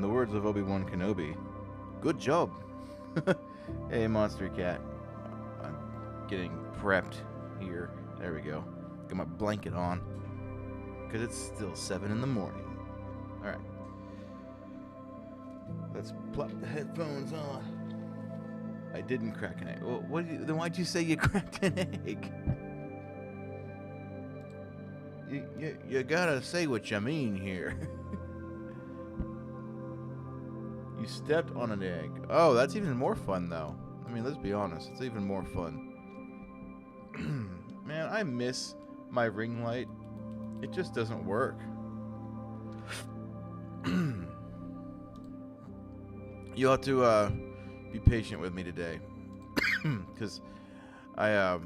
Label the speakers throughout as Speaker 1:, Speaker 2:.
Speaker 1: In the words of Obi-Wan Kenobi, good job. Hey, Monster Cat. I'm getting prepped here. There we go. Got my blanket on. Because it's still 7 in the morning. Alright. Let's plop the headphones on. I didn't crack an egg. Well, then why'd you say you cracked an egg? You gotta say what you mean here. You stepped on an egg. Oh, that's even more fun, though. I mean, let's be honest. It's even more fun. Man, I miss my ring light. It just doesn't work. You'll have to be patient with me today. Because I have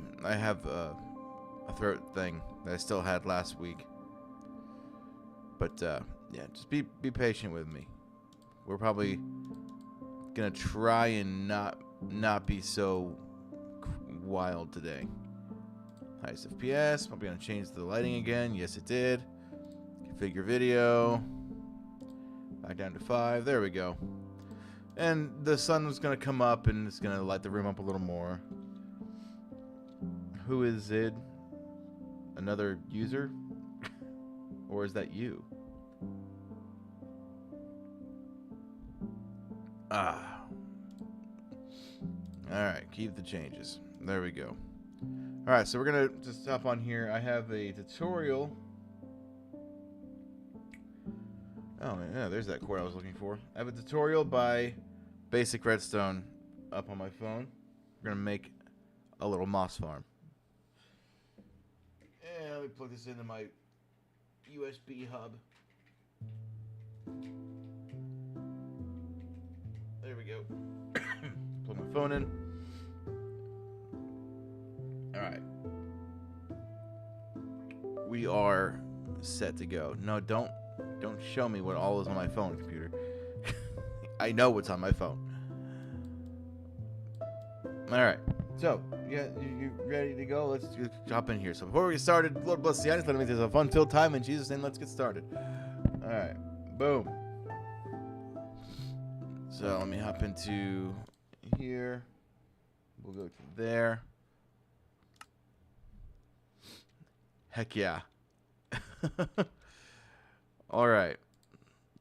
Speaker 1: a throat thing that I still had last week. But, yeah, just be patient with me. We're probably gonna try and not be so wild today. Highest FPS. Probably gonna change the lighting again. Yes, it did. Configure video. Back down to 5. There we go. And the sun was gonna come up and it's gonna light the room up a little more. Who is Zid? Another user? Or is that you? Ah. Alright, keep the changes. There we go. Alright, so we're going to just hop on here. I have a tutorial. Oh, yeah, there's that cord I was looking for. I have a tutorial by Basic Redstone up on my phone. We're going to make a little moss farm. And let me plug this into my USB hub. There we go. Plug my phone in. Alright. We are set to go. No, don't show me what all is on my phone, computer. I know what's on my phone. Alright. So, you ready to go? Let's just hop in here. So before we get started, Lord bless the audience. Let me make this a fun-filled time. In Jesus' name, let's get started. Alright. Boom. So let me hop into here. We'll go to there. Heck yeah. Alright.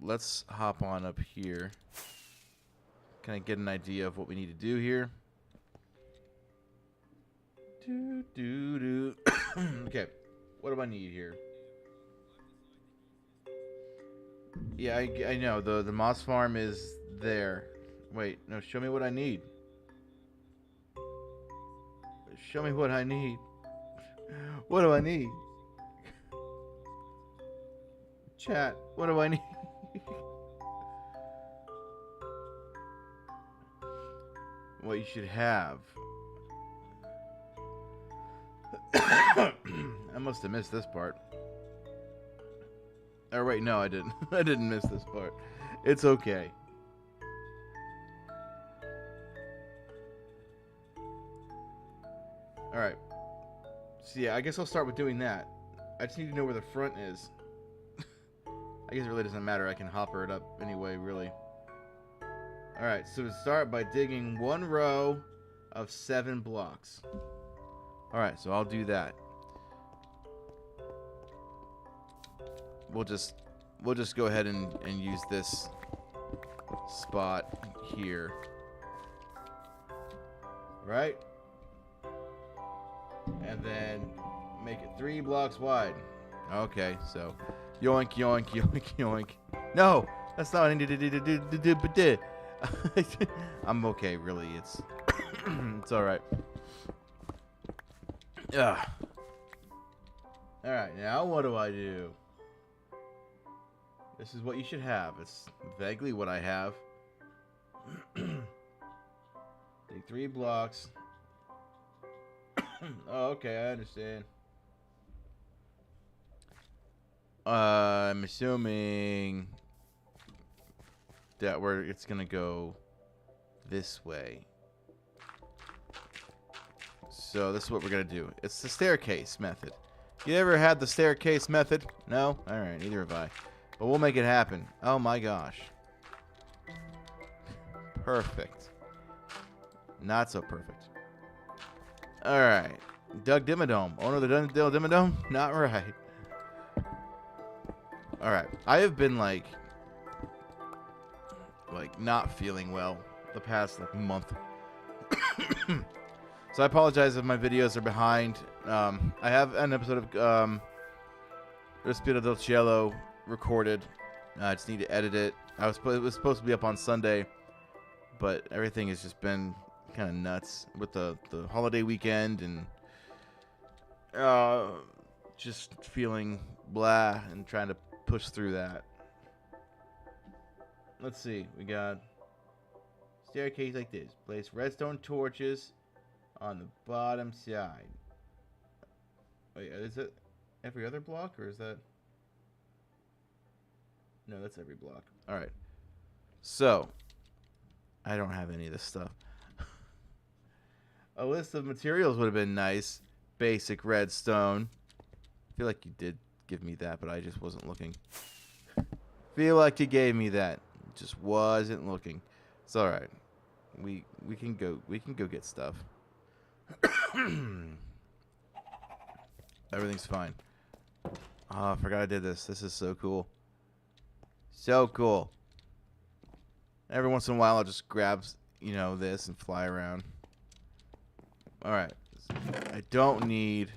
Speaker 1: Let's hop on up here. Can I get an idea of what we need to do here? Okay. What do I need here? Yeah, I know. The moss farm is there. Wait, no, show me what I need. Show me what I need. What do I need? Chat, what do I need? What you should have. I must have missed this part. Oh wait, no, I didn't. I didn't miss this part. It's okay. Alright. So yeah, I guess I'll start with doing that. I just need to know where the front is. I guess it really doesn't matter. I can hopper it up anyway, really. Alright, so start by digging one row of 7 blocks. Alright, so I'll do that. We'll just go ahead and use this spot here. Right? And then make it 3 blocks wide. Okay, so yoink, yoink, yoink, yoink. No, that's not what I need to do. I'm okay, really. It's it's all right. Yeah. All right, now what do I do? This is what you should have. It's vaguely what I have. Take 3 blocks. Oh, okay, I understand. I'm assuming that it's gonna go this way. So this is what we're gonna do. It's the staircase method. You ever had the staircase method? No? Alright, neither have I. But we'll make it happen. Oh my gosh. Perfect. Not so perfect. Alright. Doug Dimmadome. Owner of the Dundale Dimmadome? Not right. Alright. I have been like not feeling well the past month. So I apologize if my videos are behind. I have an episode of Respiro del Cielo recorded. I just need to edit it. It was supposed to be up on Sunday, but everything has just been kind of nuts with the holiday weekend and just feeling blah and trying to push through that. Let's see. We got staircase like this. Place redstone torches on the bottom side. Wait, is it every other block or is that? No, that's every block. All right. So, I don't have any of this stuff. A list of materials would have been nice. Basic redstone. I feel like you did give me that, but I just wasn't looking. Feel like you gave me that. Just wasn't looking. It's all right. We can go get stuff. Everything's fine. Oh, I forgot I did this. This is so cool. So cool. Every once in a while, I'll just grab, this and fly around. All right. I don't need.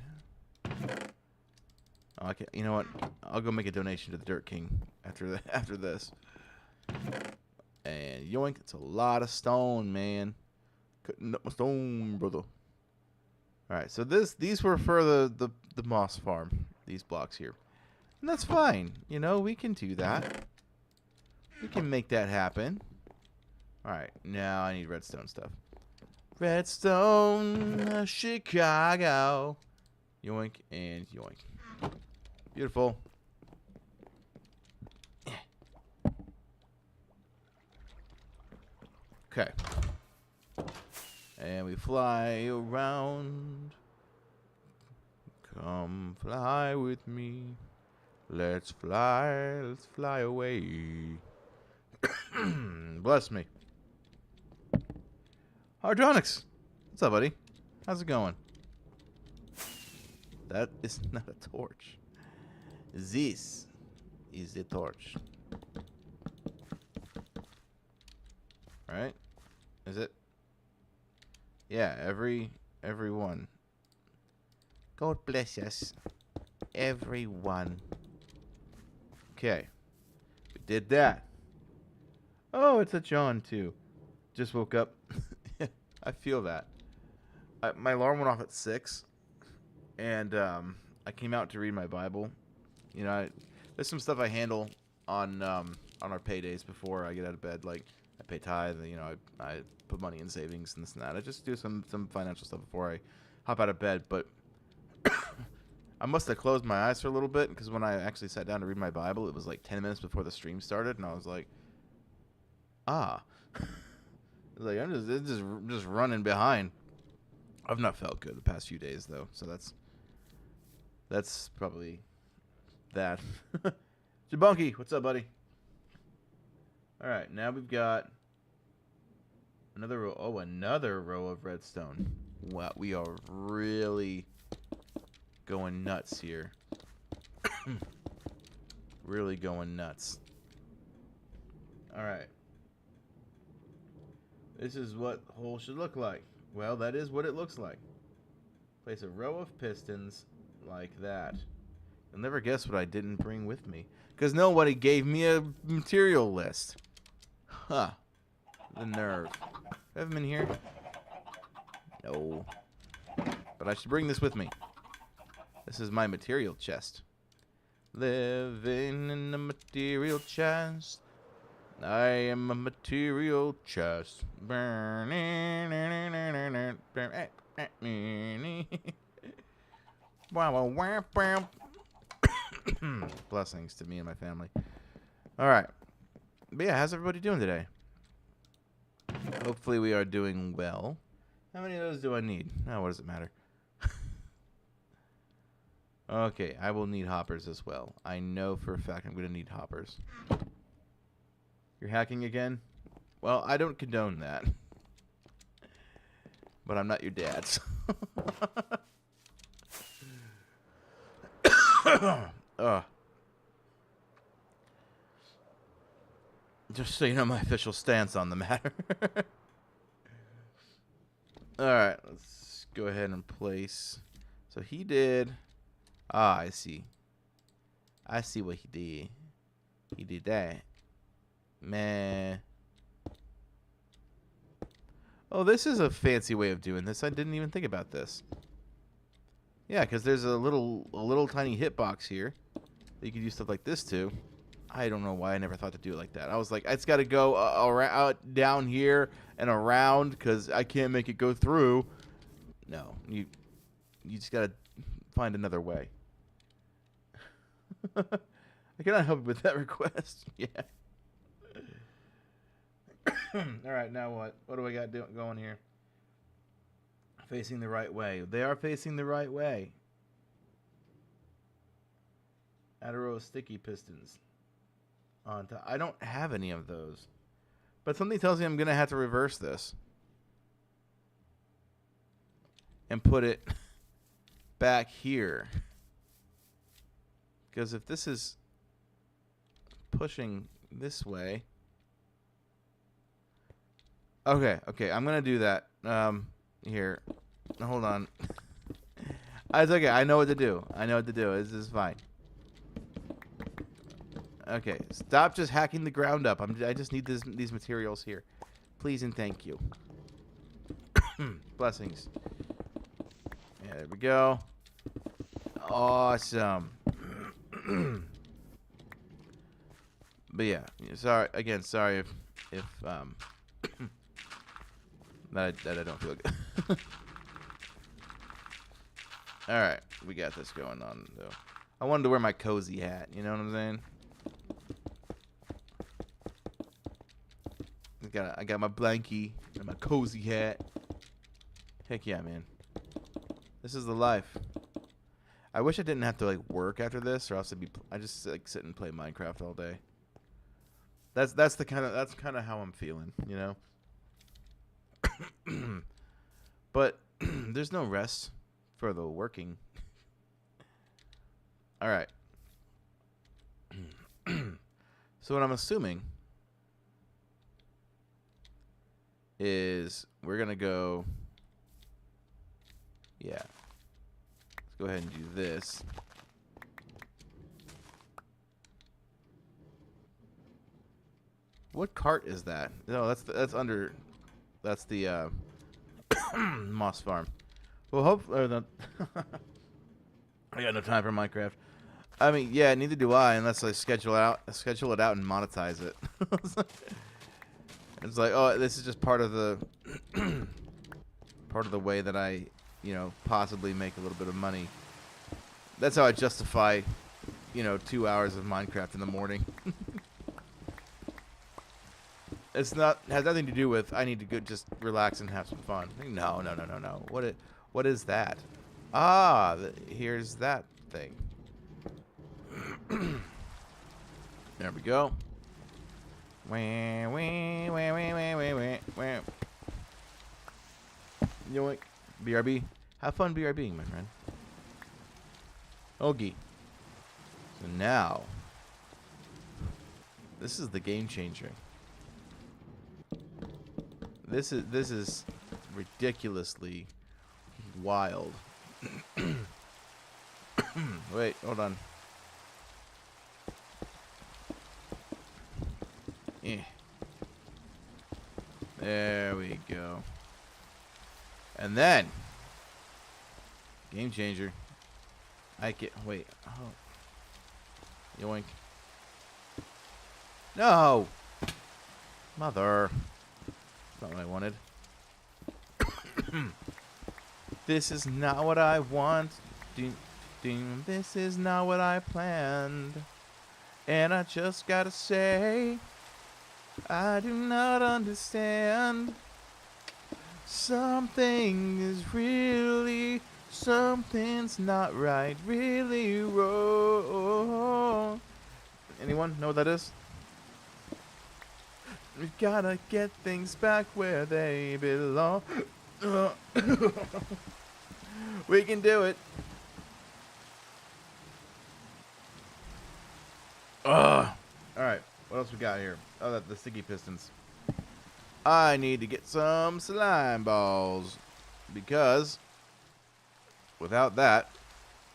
Speaker 1: Oh, okay. You know what? I'll go make a donation to the Dirt King after this. And yoink! It's a lot of stone, man. Cutting up my stone, brother. All right. So these were for the moss farm. These blocks here, and that's fine. We can do that. We can make that happen. Alright, now I need redstone stuff. Redstone, Chicago. Yoink and yoink. Beautiful. Okay. And we fly around. Come fly with me. Let's fly away. Bless me. Hardronics. What's up, buddy? How's it going? That is not a torch. This is a torch. Right? Is it? Yeah, every one. God bless us. Everyone. Okay. We did that. Oh, it's a John, too. Just woke up. I feel that. My alarm went off at 6. And I came out to read my Bible. There's some stuff I handle on our paydays before I get out of bed. Like, I pay tithe. I put money in savings and this and that. I just do some financial stuff before I hop out of bed. But I must have closed my eyes for a little bit, because when I actually sat down to read my Bible, it was like 10 minutes before the stream started, and I was like, I'm just running behind. I've not felt good the past few days though, so that's probably that. Jabunky, what's up, buddy? All right, now we've got another row. Oh, another row of redstone. Wow, we are really going nuts here. Really going nuts. All right. This is what hole should look like. Well, that is what it looks like. Place a row of pistons like that. You'll never guess what I didn't bring with me, because nobody gave me a material list. Huh. The nerve. Do I have them in here? No. But I should bring this with me. This is my material chest. Living in a material chest. I am a material chest. Blessings to me and my family. All right. But yeah, how's everybody doing today? Hopefully we are doing well. How many of those do I need? Oh, what does it matter? Okay, I will need hoppers as well. I know for a fact I'm going to need hoppers. You're hacking again? Well, I don't condone that. But I'm not your dad. So. Just so you know my official stance on the matter. Alright, let's go ahead and place. So he did. Ah, I see. I see what he did. He did that. Man. Oh, this is a fancy way of doing this. I didn't even think about this. Yeah, because there's a little tiny hitbox here that you could use stuff like this to. I don't know why I never thought to do it like that. I was like, it's got to go around, down here and around because I can't make it go through. No, you just got to find another way. I cannot help you with that request. Yeah. All right, now what? What do I got going here? Facing the right way. They are facing the right way. Add a row of sticky pistons. On top. I don't have any of those. But something tells me I'm going to have to reverse this. And put it back here. Because if this is pushing this way. Okay, I'm going to do that. Here. Hold on. It's okay. I know what to do. This is fine. Okay. Stop just hacking the ground up. I just need these materials here. Please and thank you. Blessings. Yeah, there we go. Awesome. But yeah. Sorry if that I don't feel good. Alright, we got this going on, though. I wanted to wear my cozy hat, you know what I'm saying? I got my blankie and my cozy hat. Heck yeah, man. This is the life. I wish I didn't have to, like, work after this, or else I just, like, sit and play Minecraft all day. That's kind of how I'm feeling, you know? But there's no rest for the working. All right. So what I'm assuming is we're going to go. Yeah. Let's go ahead and do this. What cart is that? No, that's the moss farm. Well, hopefully I got no time for Minecraft. I mean, yeah, neither do I, unless I schedule it out and monetize it. It's like, oh, this is just part of the way that I, possibly make a little bit of money. That's how I justify, 2 hours of Minecraft in the morning. Has nothing to do with I need to go just relax and have some fun. No. What is that? Ah, here's that thing. There we go. Yoink. BRB. Have fun BRBing, my friend. Ogie. So now, this is the game changer. This is ridiculously wild. Wait, hold on. There we go. And then, game changer. Wait. Oh. Yoink. No! Mother. Not what I wanted. This is not what I want. This is not what I planned. And I just gotta say, I do not understand. Something's not right, really wrong. Anyone know what that is? We've gotta get things back where they belong. We can do it. Ugh. Alright, what else we got here? Oh, that's the sticky pistons. I need to get some slime balls. Because without that,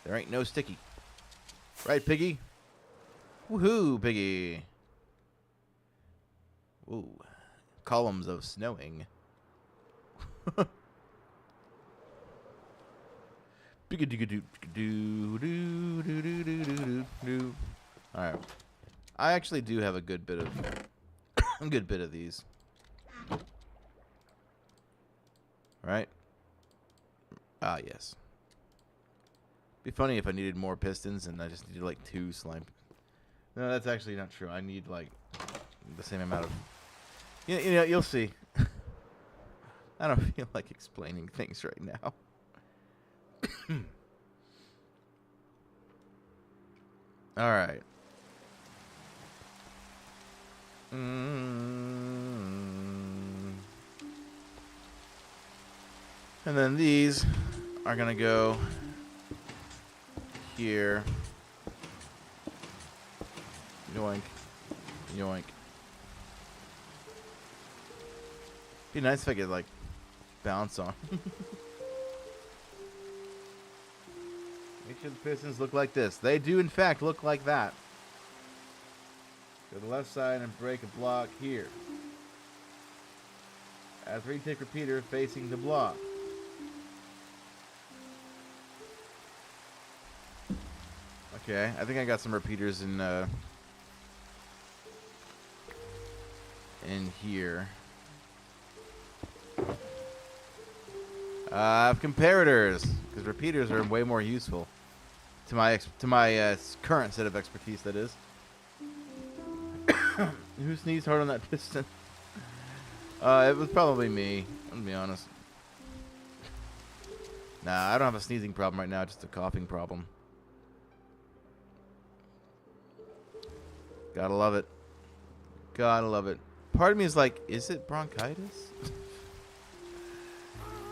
Speaker 1: there ain't no sticky. Right, Piggy? Woohoo, Piggy. Ooh. Columns of snowing. Alright. I actually do have a good bit of these. Right? Ah, yes. Be funny if I needed more pistons and I just needed like 2 slime. No, that's actually not true. I need like the same amount of. You know, you'll see. I don't feel like explaining things right now. All right. And then these are gonna go here. Yoink. Yoink. Be nice if I could like bounce on. Make sure the pistons look like this. They do in fact look like that. Go to the left side and break a block here. Add 3 tick repeater facing the block. Okay, I think I got some repeaters in here. Comparators, because repeaters are way more useful to my current set of expertise. That is. Who sneezed hard on that piston? It was probably me. I'm gonna be honest. Nah, I don't have a sneezing problem right now. Just a coughing problem. Gotta love it. Gotta love it. Part of me is like, is it bronchitis?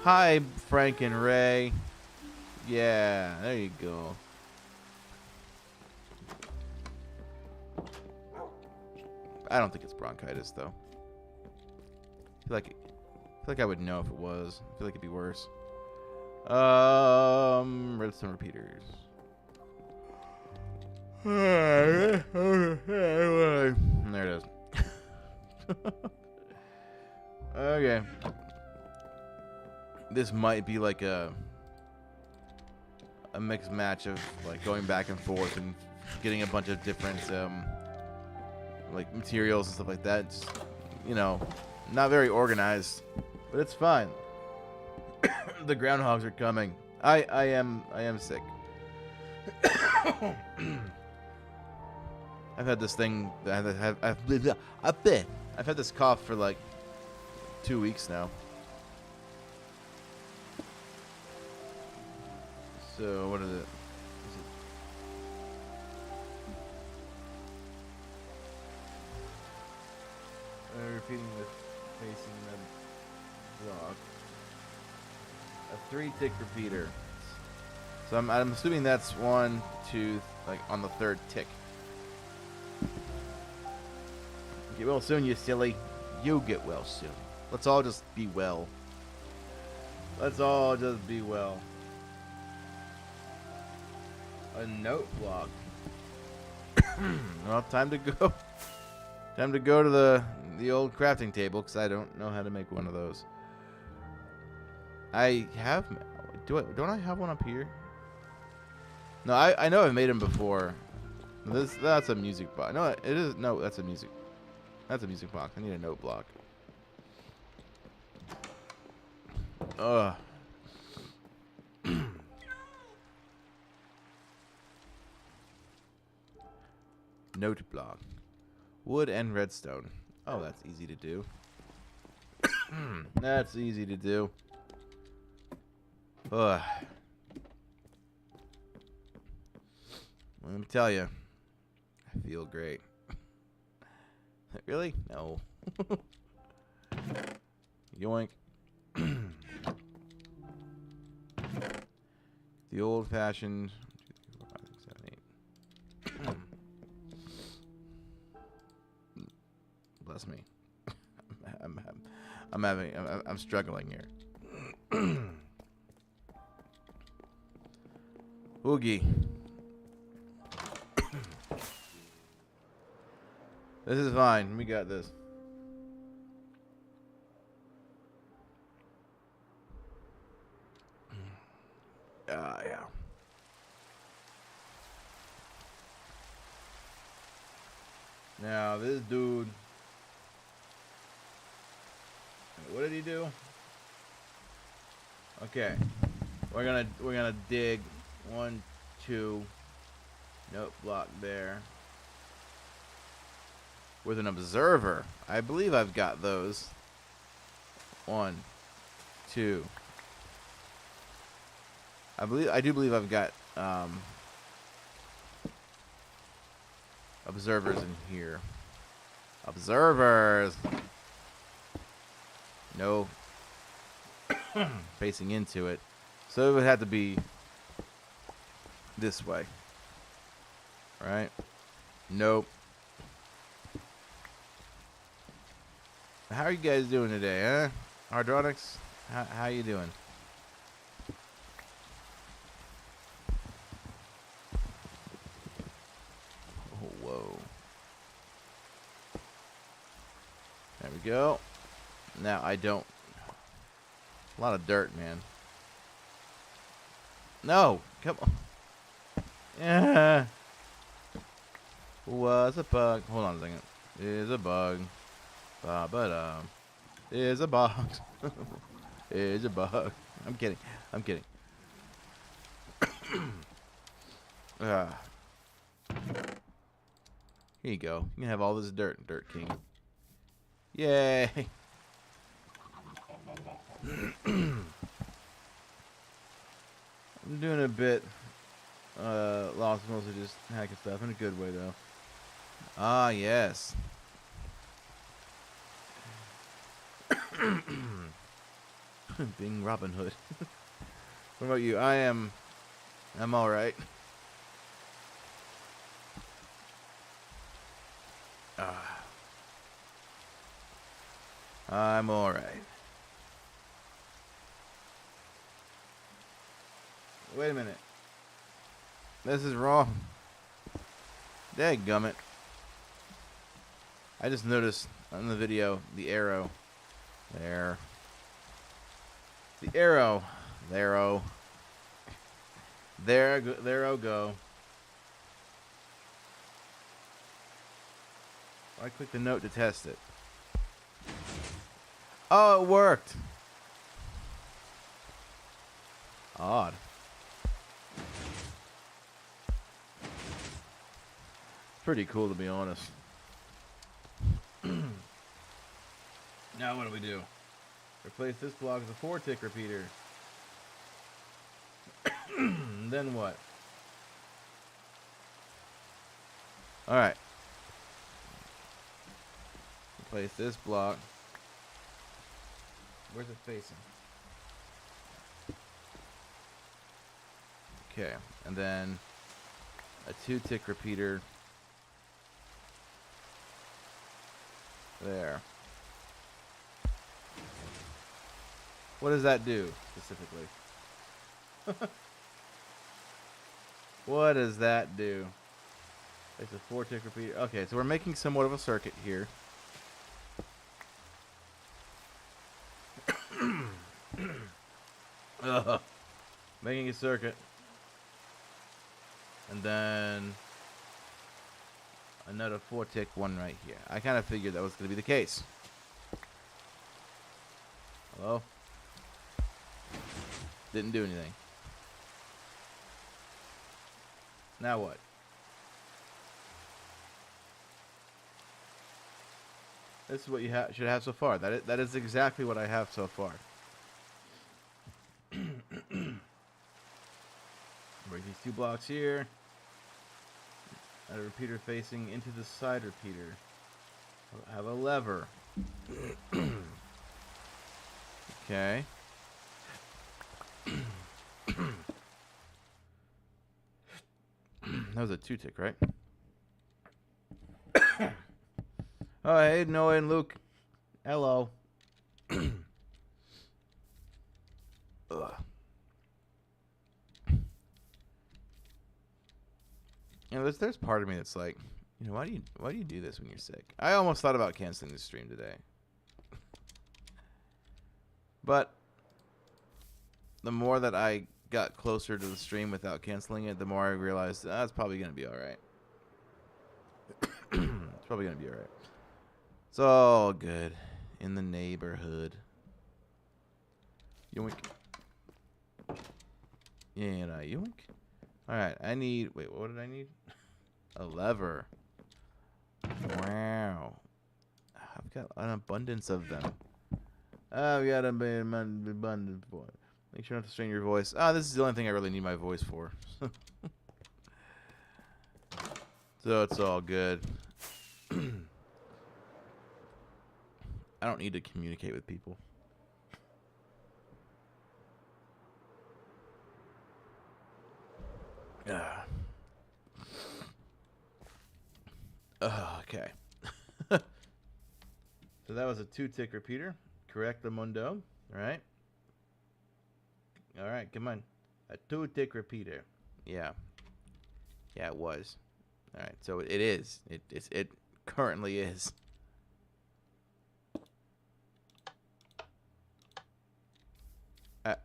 Speaker 1: Hi, Frank and Ray. Yeah, there you go. I don't think it's bronchitis, though. I feel like I would know if it was. I feel like it'd be worse. Redstone repeaters. There it is. Okay. This might be like a mixed match of like going back and forth and getting a bunch of different like materials and stuff like that. Just, you know, not very organized, but it's fine. The groundhogs are coming. I am sick. I've had this thing. I've had this cough for like 2 weeks now. So what is it? Repeating the facing the block. A 3-tick repeater. So I'm assuming that's 1, 2, like on the 3rd tick. Get well soon, you silly. You get well soon. Let's all just be well. Let's all just be well. A note block. Well, time to go. Time to go to the old crafting table because I don't know how to make one of those. I have. Don't I have one up here? No, I know I've made them before. That's a music box. No, it is. No, that's a music. That's a music box. I need a note block. Ugh. Note block. Wood and redstone. Oh, that's easy to do. That's easy to do. Ugh. Let me tell you. I feel great. Really? No. Yoink. The old-fashioned. 1, 2, 3, 4, 5, 6, 7, 8. Bless me. I'm struggling here. Oogie. This is fine. We got this. Yeah. Now this dude. What did he do? Okay. We're gonna dig 1, 2. Nope, block there. With an observer. I believe I've got those. 1, 2. I do believe I've got observers in here. Observers. No. Facing into it. So it would have to be this way. Right? Nope. How are you guys doing today, huh? Hardronics? How you doing? Oh, whoa. There we go. Now I don't. A lot of dirt, man. No, come on. Yeah. Was a bug. Hold on a second. Is a bug. Ba-ba-da. Is a bug. Is a bug. I'm kidding. I'm kidding. Here you go. You can have all this dirt, Dirt King. Yay. I'm doing a bit lost, mostly just hacking stuff in a good way though. Ah, yes. Being Robin Hood. What about you? I'm all right. I'm all right. Wait a minute. This is wrong. Dadgummit. I just noticed on the video the arrow. There. The arrow. There-o. There-o go. I clicked the note to test it. Oh, it worked. Odd. Pretty cool, to be honest. Now what do we do? Replace this block with a 4-tick repeater. Then what? Alright. Replace this block. Where's it facing? Okay, and then a 2-tick repeater there. What does that do specifically? What does that do? It's a 4-tick repeater. Okay, so we're making somewhat of a circuit here. Making a circuit. And then another 4-tick one right here. I kind of figured that was going to be the case. Hello? Didn't do anything. Now what? This is what you should have so far. That is exactly what I have so far. Break these 2 blocks here. Add a repeater facing into the side repeater. Have a lever. Okay. That was a 2-tick, right? Oh, hey, Noah and Luke. Hello. Ugh. You know, there's part of me that's like, you know, why do you do this when you're sick? I almost thought about canceling the stream today, but the more that I got closer to the stream without canceling it, the more I realized it's probably gonna be all right. It's probably gonna be all right. It's all good in the neighborhood. Yoink. Yeah, yoink. All right, I need. Wait, what did I need? A lever. Wow. I've got an abundance of them. I've got an abundance of them. Make sure not to strain your voice. This is the only thing I really need my voice for. So it's all good. I don't need to communicate with people. Okay. So that was a 2-tick repeater. Correct the mundo. All right. All right, come on. A 2-tick repeater. Yeah. Yeah, it was. All right, so it is. It currently is.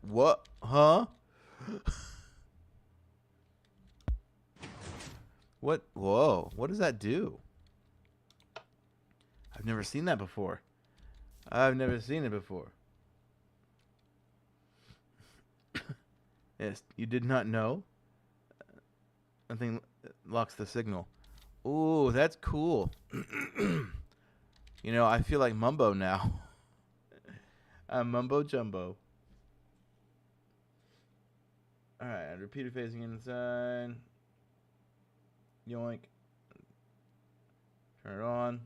Speaker 1: What? Huh? What? Whoa. What does that do? I've never seen that before. I've never seen it before. Yes, you did not know? I think locks the signal. Ooh, that's cool. You know, I feel like Mumbo now. I'm Mumbo Jumbo. Alright, repeater facing inside. Yoink. Turn it on.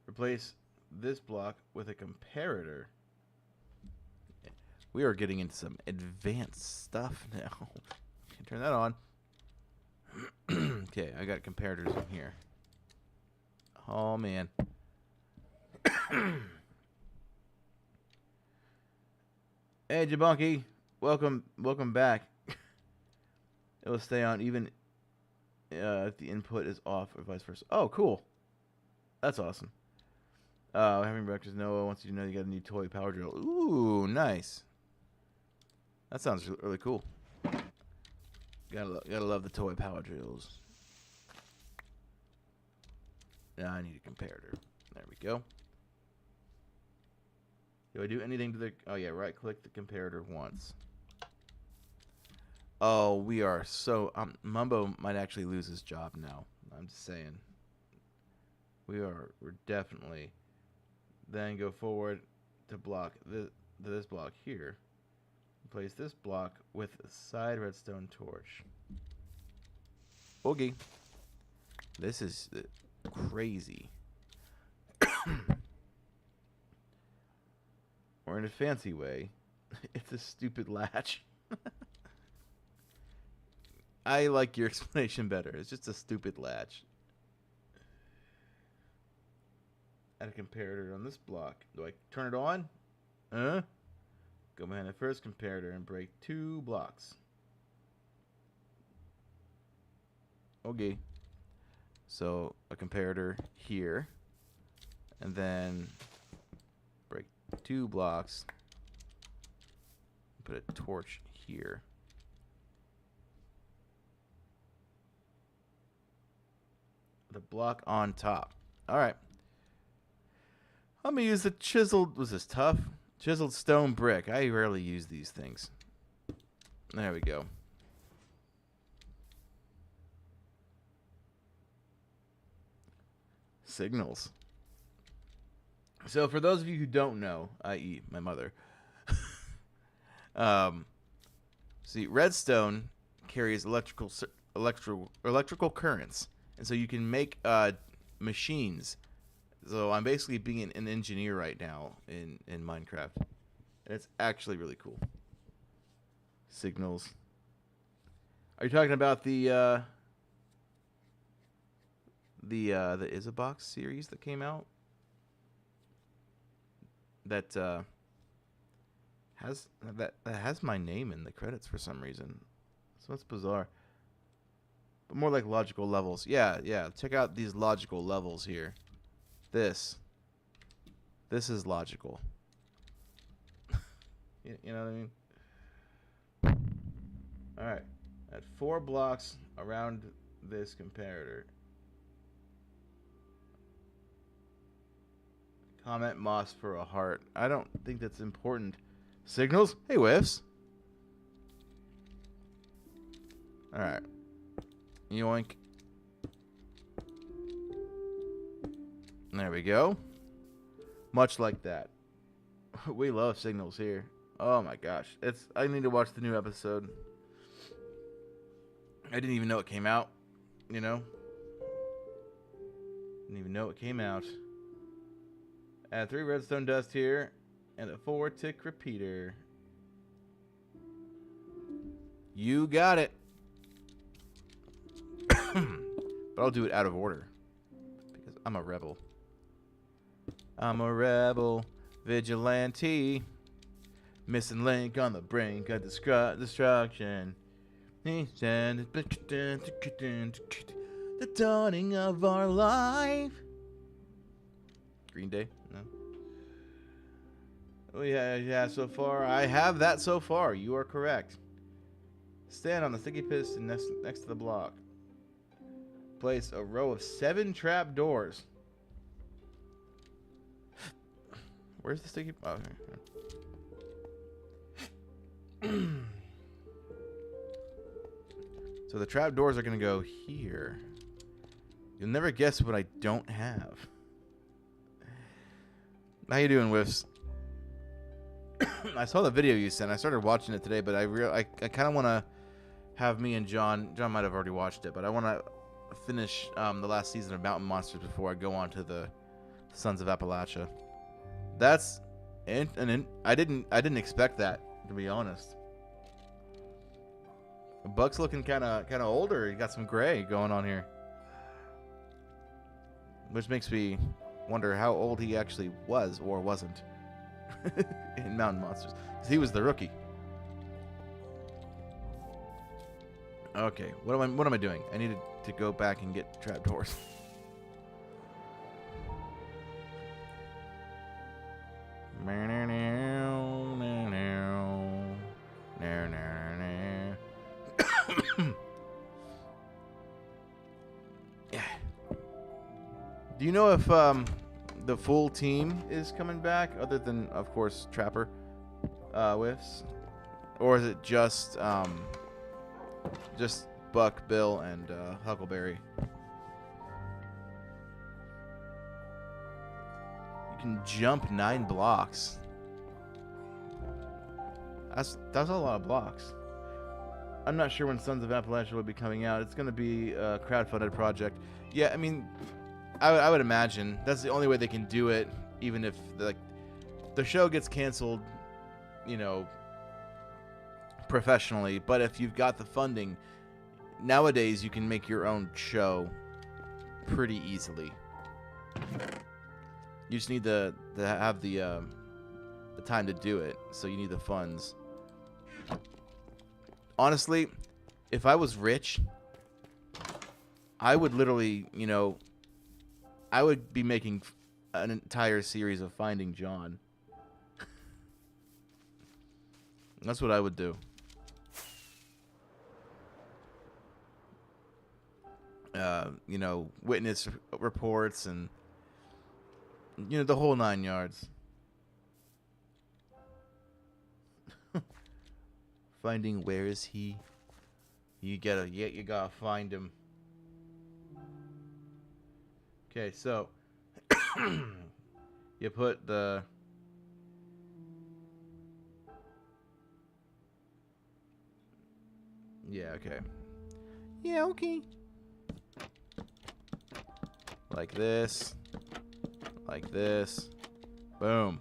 Speaker 1: Replace this block with a comparator. We are getting into some advanced stuff now. Turn that on. Okay, I got comparators in here. Oh, man. Hey, Jabunky. Welcome back. It will stay on even if the input is off or vice versa. Oh, cool. That's awesome. Having breakfast. Noah wants you to know you got a new toy power drill. Ooh, nice. That sounds really cool. Gotta love the toy power drills. Now I need a comparator. There we go. Do I do anything to the... Oh, yeah, right-click the comparator once. Oh, we are so... Mumbo might actually lose his job now. I'm just saying. We're definitely... Then go forward to block this block here. Place this block with a side redstone torch. Boogie. This is crazy. Or in a fancy way, it's a stupid latch. I like your explanation better. It's just a stupid latch. Add a comparator on this block. Do I turn it on? Go behind the first comparator and break 2 blocks. Okay. So a comparator here. And then break 2 blocks. Put a torch here. The block on top. Alright. I'm going to use the chiseled... Was this tough? Chiseled stone brick. I rarely use these things. There we go. Signals. So for those of you who don't know, i.e. my mother, see, redstone carries electrical currents, and so you can make machines. So I'm basically being an engineer right now in Minecraft, and it's actually really cool. Signals. Are you talking about the Isabox series that came out? That has my name in the credits for some reason. So that's bizarre. But more like logical levels. Yeah, yeah. Check out these logical levels here. This is logical. You know what I mean? All right. At 4 blocks around this comparator. Comment moss for a heart. I don't think that's important. Signals? Hey, whiffs. Alright. Yoink. There we go. Much like that. We love signals here. Oh my gosh. I need to watch the new episode. I didn't even know it came out. You know? Didn't even know it came out. Add 3 redstone dust here, and a 4-tick repeater. You got it. But I'll do it out of order, because I'm a rebel. I'm a rebel, vigilante, missing link on the brink of destruction. The dawning of our life. Green Day? No. Oh, yeah, so far. I have that so far. You are correct. Stand on the sticky piston next to the block. Place a row of 7 trap doors. Where's the sticky... Oh, okay. So the trap doors are going to go here. You'll never guess what I don't have. How you doing, Whiffs? I saw the video you sent. I started watching it today, but I kind of want to have me and John might have already watched it, but I want to finish the last season of Mountain Monsters before I go on to the Sons of Appalachia. That's I didn't expect that, to be honest. Buck's looking kind of older. He got some gray going on here, which makes me wonder how old he actually was or wasn't in Mountain Monsters, because he was the rookie. Okay, what am I doing? I needed to go back and get trapdoors. Do you know if the full team is coming back, other than, of course, Trapper Whiffs? Or is it just Buck, Bill, and Huckleberry? You can jump 9 blocks. That's a lot of blocks. I'm not sure when Sons of Appalachia will be coming out. It's going to be a crowdfunded project. Yeah, I mean, I would imagine that's the only way they can do it, even if the show gets canceled, you know, professionally. But if you've got the funding, nowadays you can make your own show pretty easily. You just need to have the time to do it, so you need the funds. Honestly, if I was rich, I would literally, you know, I would be making an entire series of Finding John. That's what I would do. You know, witness reports and, you know, the whole 9 yards. Finding where is he? You gotta find him. Okay, so you put the okay. Yeah, okay. Like this. Like this. Boom.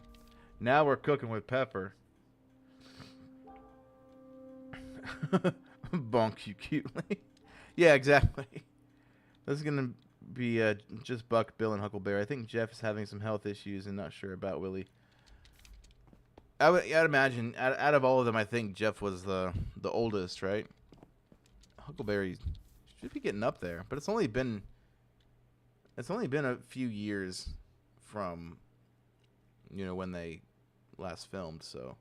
Speaker 1: Now we're cooking with pepper. Bonk you cutely. Yeah, exactly. This is going to be just Buck, Bill, and Huckleberry. I think Jeff is having some health issues and not sure about Willie. I'd imagine, out of all of them, I think Jeff was the oldest, right? Huckleberry should be getting up there, but it's only been a few years from, you know, when they last filmed, so.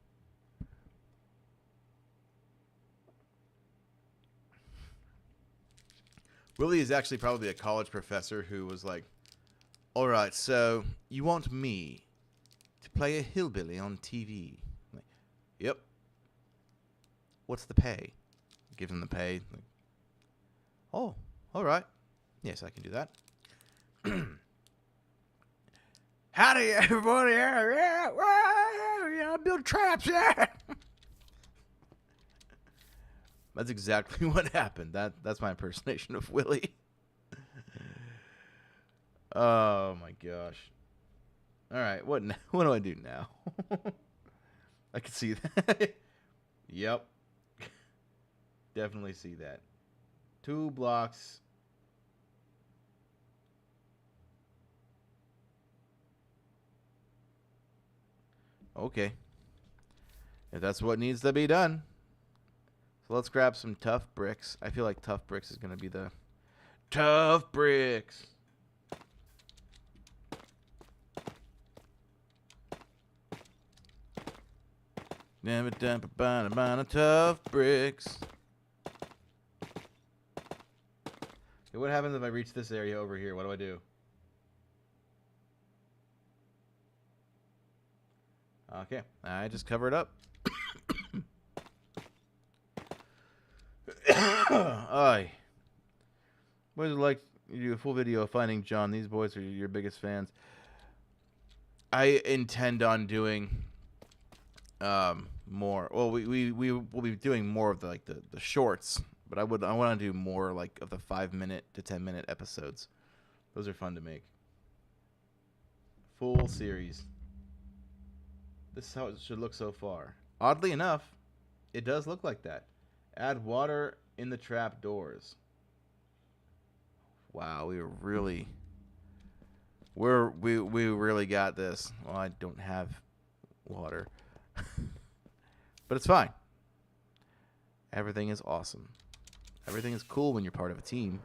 Speaker 1: Willie is actually probably a college professor who was like, all right, so you want me to play a hillbilly on TV? Like, yep. What's the pay? Give him the pay. Like, oh, all right. Yes, I can do that. Howdy, everybody. Yeah, I build traps, yeah. That's exactly what happened. That's my impersonation of Willie. Oh my gosh. All right, what do I do now? I can see that. Yep. Definitely see that. 2 blocks. Okay. If that's what needs to be done. So let's grab some tough bricks. I feel like tough bricks is going to be the tough bricks. Tough bricks. Okay, what happens if I reach this area over here? What do I do? Okay, I just cover it up. Aye. Would like to do a full video of finding John. These boys are your biggest fans. I intend on doing more. Well, we will be doing more of the shorts, but I want to do more like of the 5-minute to 10-minute episodes. Those are fun to make. Full series. This is how it should look so far. Oddly enough, it does look like that. Add water in the trap doors. Wow, we really got this. Well, I don't have water. But it's fine. Everything is awesome. Everything is cool when you're part of a team.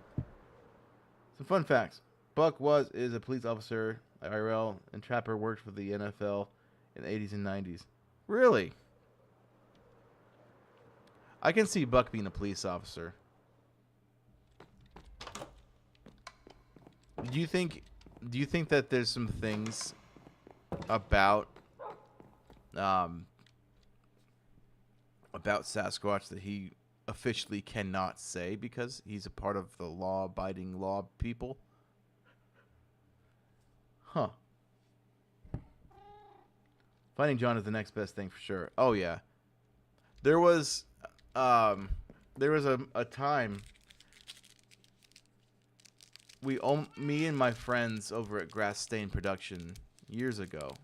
Speaker 1: Some fun facts. Buck is a police officer, IRL, and Trapper worked for the NFL in the 80s and 90s. Really? I can see Buck being a police officer. Do you think that there's some things about Sasquatch that he officially cannot say because he's a part of the law-abiding law people? Huh. Finding John is the next best thing for sure. Oh yeah. There was a time me and my friends over at Grass Stain Production years ago,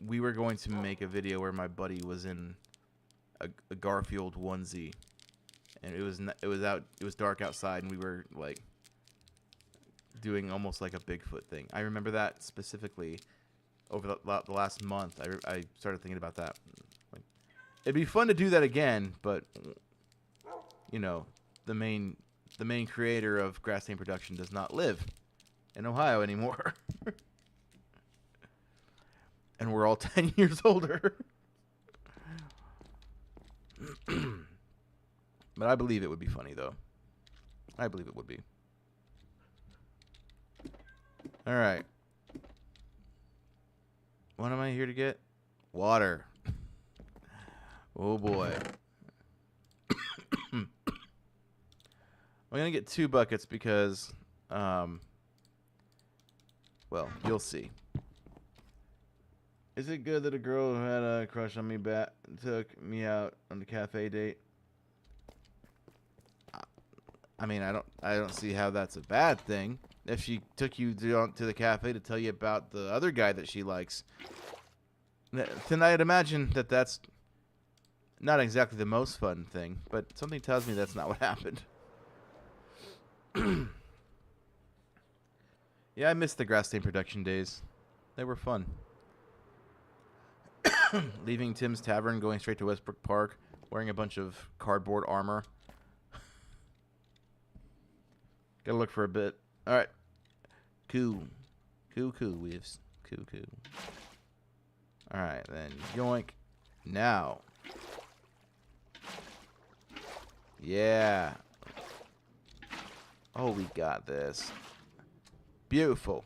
Speaker 1: we were going to make a video where my buddy was in a Garfield onesie, and it was dark outside, and we were like doing almost like a Bigfoot thing. I remember that specifically. Over the last month, I started thinking about that. Like, it'd be fun to do that again, but you know, the main creator of Grass Stain Production does not live in Ohio anymore. And we're all 10 years older. But I believe it would be funny, though. I believe it would be. All right. What am I here to get? Water. Oh, boy. I'm going to get 2 buckets because, well, you'll see. Is it good that a girl who had a crush on me took me out on a cafe date? I mean, I don't see how that's a bad thing. If she took you to the cafe to tell you about the other guy that she likes, then I'd imagine that that's not exactly the most fun thing, but something tells me that's not what happened. Yeah, I miss the grass stain production days. They were fun. Leaving Tim's Tavern, going straight to Westbrook Park, wearing a bunch of cardboard armor. Gotta look for a bit. Alright. Cool. Cool, Whiffs. Cool. Alright, then yoink. Now. Yeah. Oh, we got this. Beautiful.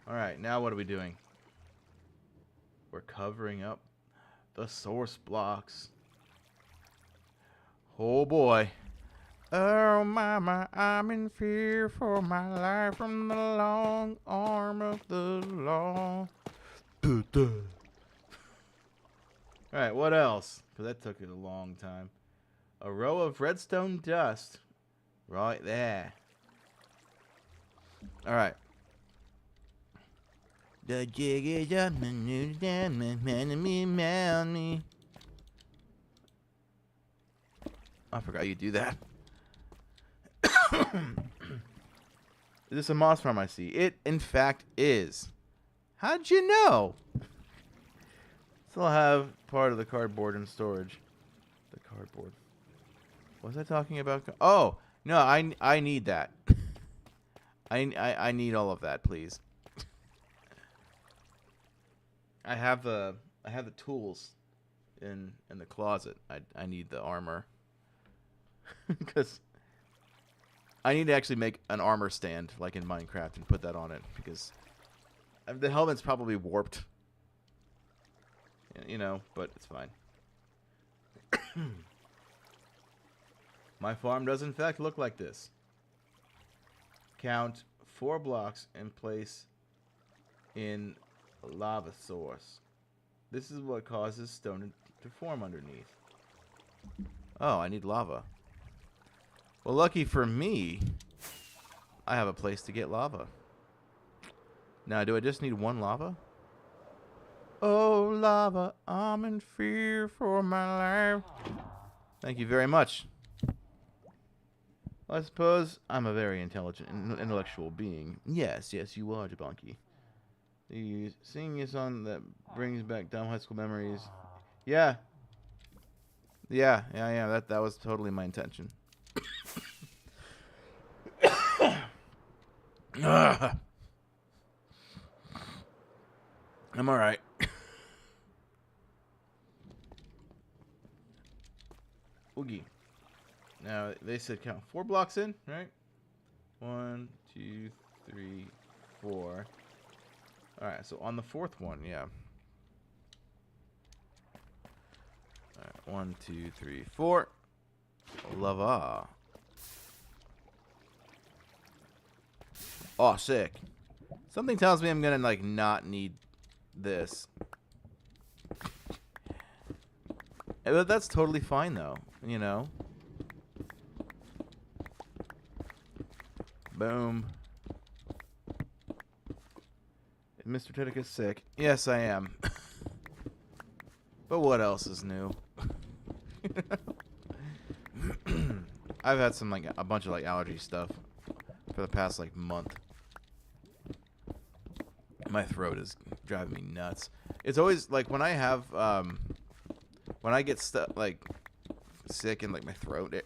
Speaker 1: Alright, now what are we doing? We're covering up the source blocks. Oh boy. Oh mama, I'm in fear for my life from the long arm of the law. Alright, what else? Because that took it a long time. A row of redstone dust. Right there. Alright. The jig is up and new down me. I forgot you do that. Is this a moss farm I see? It, in fact, is. How'd you know? Still have part of the cardboard in storage. The cardboard. Was I talking about? Oh, no, I need that. I need all of that, please. I have the tools in the closet. I need the armor. Because I need to actually make an armor stand like in Minecraft and put that on it, because the helmet's probably warped. You know, but it's fine. My farm does in fact look like this. Count 4 blocks and place in a lava source. This is what causes stone to form underneath. Oh, I need lava. Well, lucky for me, I have a place to get lava. Now, do I just need 1 lava? Oh, lava, I'm in fear for my life. Thank you very much. Well, I suppose I'm a very intelligent, intellectual being. Yes, you are, Jabonki. You singing a song that brings back dumb high school memories. Yeah. That was totally my intention. I'm alright. Oogie. Now, they said count 4 blocks in, right? 1, 2, 3, 4. Alright, so on the 4th one, yeah. Alright, 1, 2, 3, 4. Lava. Oh, sick. Something tells me I'm gonna, like, not need this. But that's totally fine, though. You know? Boom. Is Mr. Teddicus sick? Yes, I am. But what else is new? I've had some, like, a bunch of, like, allergy stuff for the past, like, month. My throat is driving me nuts. It's always, like, when I have, when I get like, sick in, like, my throat, it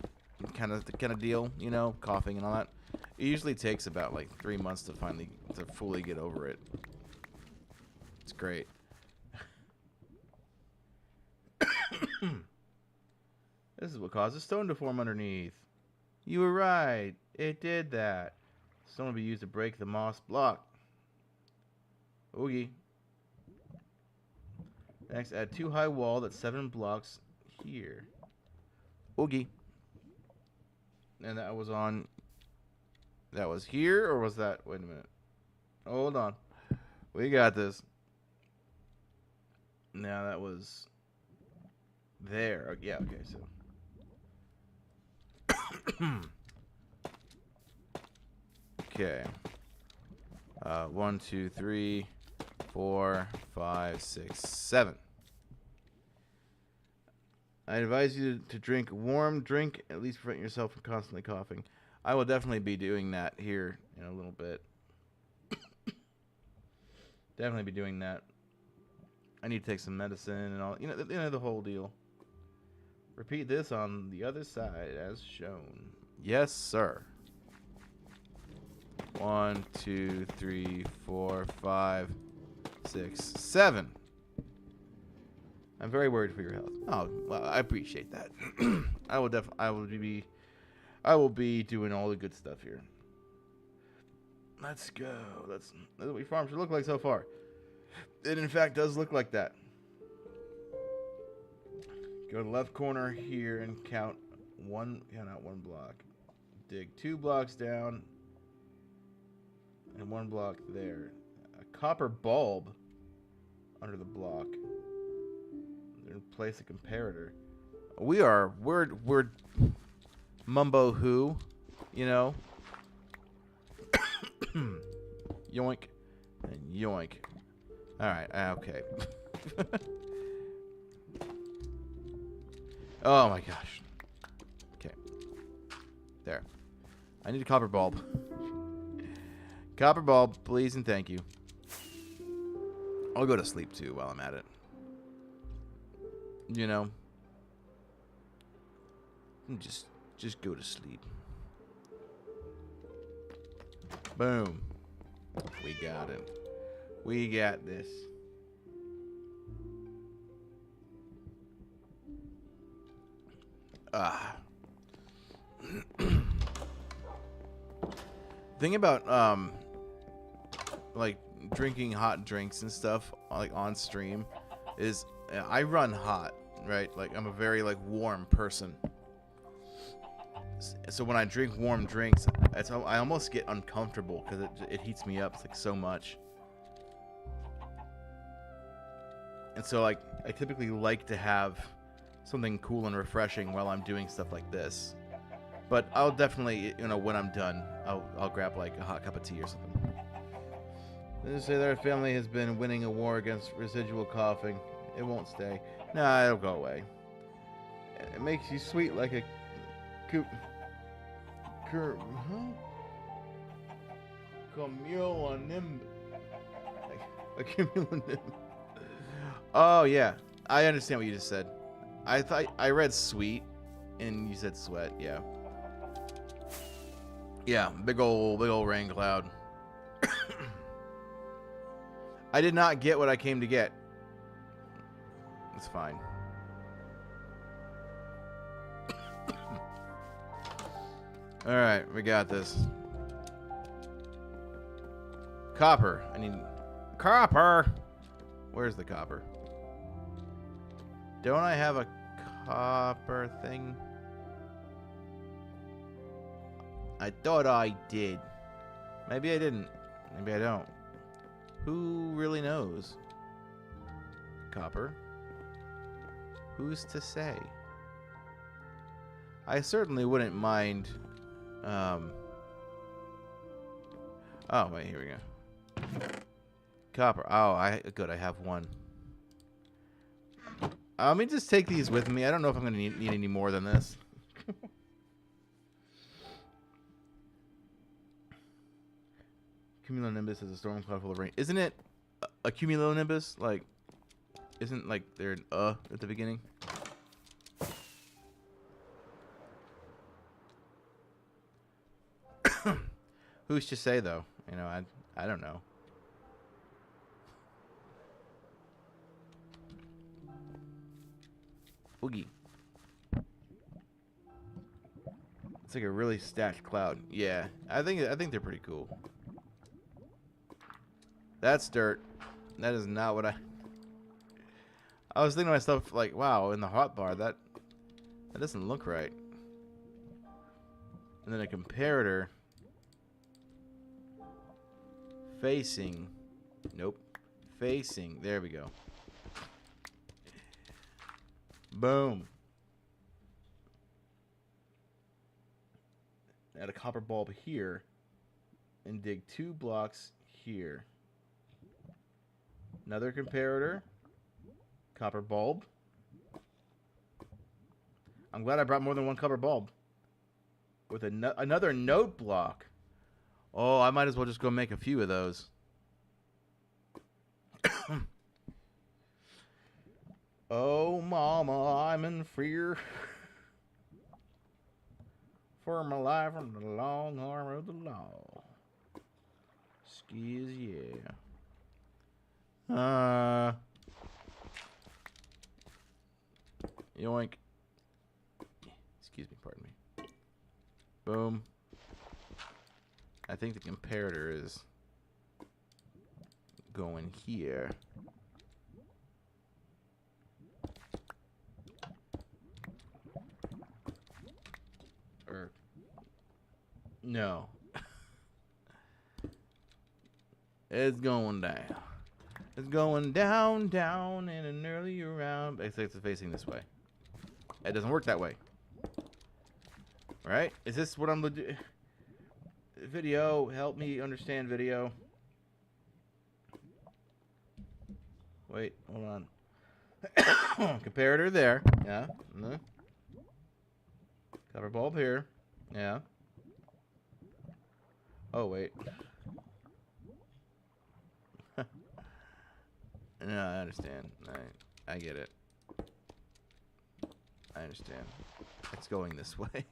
Speaker 1: kind of deal, you know, coughing and all that. It usually takes about, like, 3 months to fully get over it. It's great. This is what causes stone to form underneath. You were right. It did that. Stone will be used to break the moss block. Oogie. Next, add 2 high wall that's 7 blocks here. Oogie. And that was on... That was here, or was that... Wait a minute. Hold on. We got this. Now that was... There. Yeah, okay, so... Okay. 1, 2, 3, 4, 5, 6, 7. I advise you to drink warm drink, at least prevent yourself from constantly coughing. I will definitely be doing that here in a little bit. Definitely be doing that. I need to take some medicine and all. You know the whole deal. Repeat this on the other side as shown. Yes, sir. 1, 2, 3, 4, 5, 6, 7. I'm very worried for your health. Oh, well, I appreciate that. I will be doing all the good stuff here. Let's go. That's what your farm should look like so far. It in fact does look like that. Go to the left corner here and count out one block. Dig 2 blocks down and 1 block there. A copper bulb under the block. Then place a comparator. We're mumbo who, you know. Yoink and yoink. All right, okay. Oh my gosh. Okay. There. I need a copper bulb. Copper bulb, please and thank you. I'll go to sleep too while I'm at it. You know. Just go to sleep. Boom. We got it. We got this. Thing about like drinking hot drinks and stuff like on stream is I run hot, right? Like I'm a very like warm person. So when I drink warm drinks, I almost get uncomfortable because it heats me up like so much. And so like I typically like to have something cool and refreshing while I'm doing stuff like this. But I'll definitely, when I'm done, I'll grab like a hot cup of tea or something. They say their family has been winning a war against residual coughing. It won't stay. Nah, it'll go away. It makes you sweet like a cumulonimbus. A cumulonimbus. Oh yeah, I understand what you just said. I thought I read sweet, and you said sweat. Yeah. Yeah, big old rain cloud. I did not get what I came to get. It's fine. All right, we got this. Copper. I need copper. Where's the copper? Don't I have a copper thing? I thought I did. Maybe I didn't. Maybe I don't. Who really knows? Copper. Who's to say? I certainly wouldn't mind. Oh, wait, here we go. Copper. Oh, good. I have one. Let me just take these with me. I don't know if I'm going to need any more than this. Cumulonimbus is a storm cloud full of rain. Isn't it a cumulonimbus? Like, isn't like there an at the beginning? Who's to say though? I don't know. Oogie. It's like a really stacked cloud. Yeah, I think they're pretty cool. That's dirt. That is not what I was thinking to myself, like, wow, in the hotbar, that doesn't look right. And then a comparator facing. Nope. Facing. There we go. Boom. add a copper bulb here, and dig 2 blocks here. Another comparator, copper bulb. I'm glad I brought more than 1 copper bulb. With another note block. Oh, I might as well just go make a few of those. Oh, mama, I'm in fear for my life from the long arm of the law. Skis, yeah. Yoink. Excuse me, pardon me. Boom. I think the comparator is going here. Or no. It's going down. It's going down, down in an early round. Except it's facing this way. It doesn't work that way. Right? Is this what I'm doing? Video, help me understand video. Wait, hold on. Comparator there. Yeah. Copper bulb here. Yeah. Oh, wait. No, I understand. I get it. I understand. It's going this way.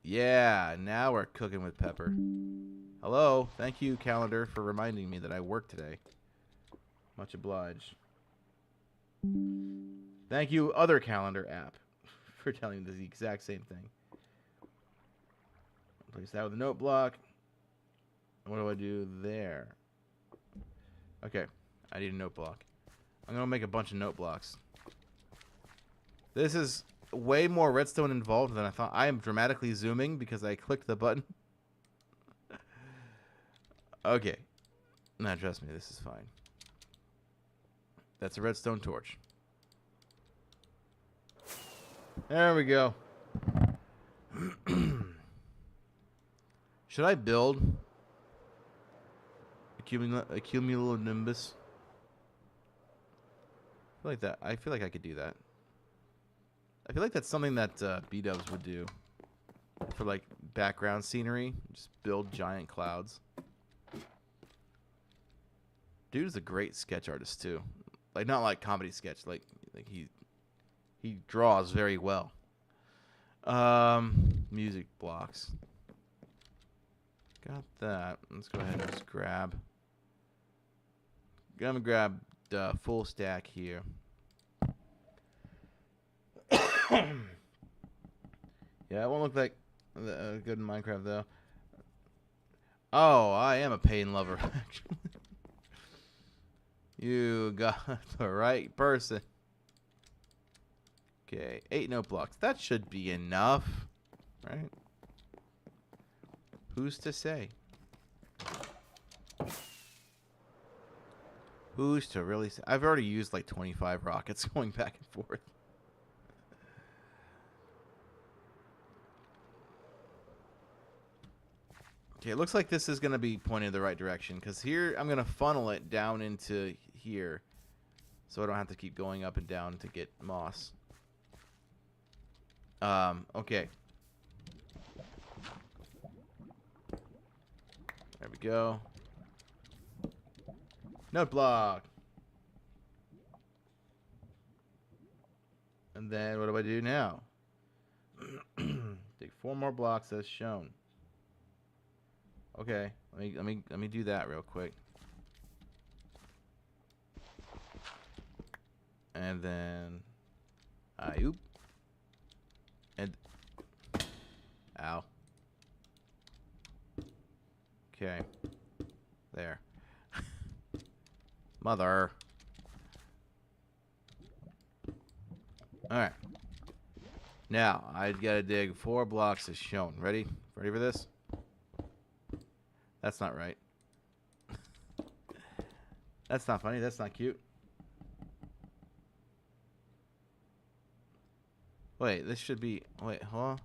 Speaker 1: Yeah, now we're cooking with pepper. Hello. Thank you, calendar, for reminding me that I work today. Much obliged. Thank you, other calendar app, for telling me the exact same thing. Place that with a note block. What do I do there? Okay, I need a note block. I'm going to make a bunch of note blocks. This is way more redstone involved than I thought. I am dramatically zooming because I clicked the button. Okay. Nah, trust me, this is fine. That's a redstone torch. There we go. Should I build a cumulonimbus? I feel like I could do that. I feel like that's something that B-dubs would do for like background scenery. Just build giant clouds. Dude is a great sketch artist too. Like not like comedy sketch. Like he draws very well. Music blocks. Got that. Let's go ahead and just grab. I'm gonna grab the full stack here. Yeah, it won't look like good in Minecraft though. Oh, I am a pain lover. Actually, you got the right person. Okay, 8 note blocks. That should be enough, right? Who's to say? Who's to really say? I've already used like 25 rockets going back and forth. Okay, it looks like this is going to be pointing in the right direction because here I'm going to funnel it down into here so I don't have to keep going up and down to get moss. Okay. There we go. Note block. And then what do I do now? Take 4 more blocks as shown. Okay, let me do that real quick. And then oop. And ow. Okay. There. Mother. Alright. Now, I gotta dig 4 blocks as shown. Ready? Ready for this? That's not right. That's not funny. That's not cute. Wait, this should be... Wait, hold on.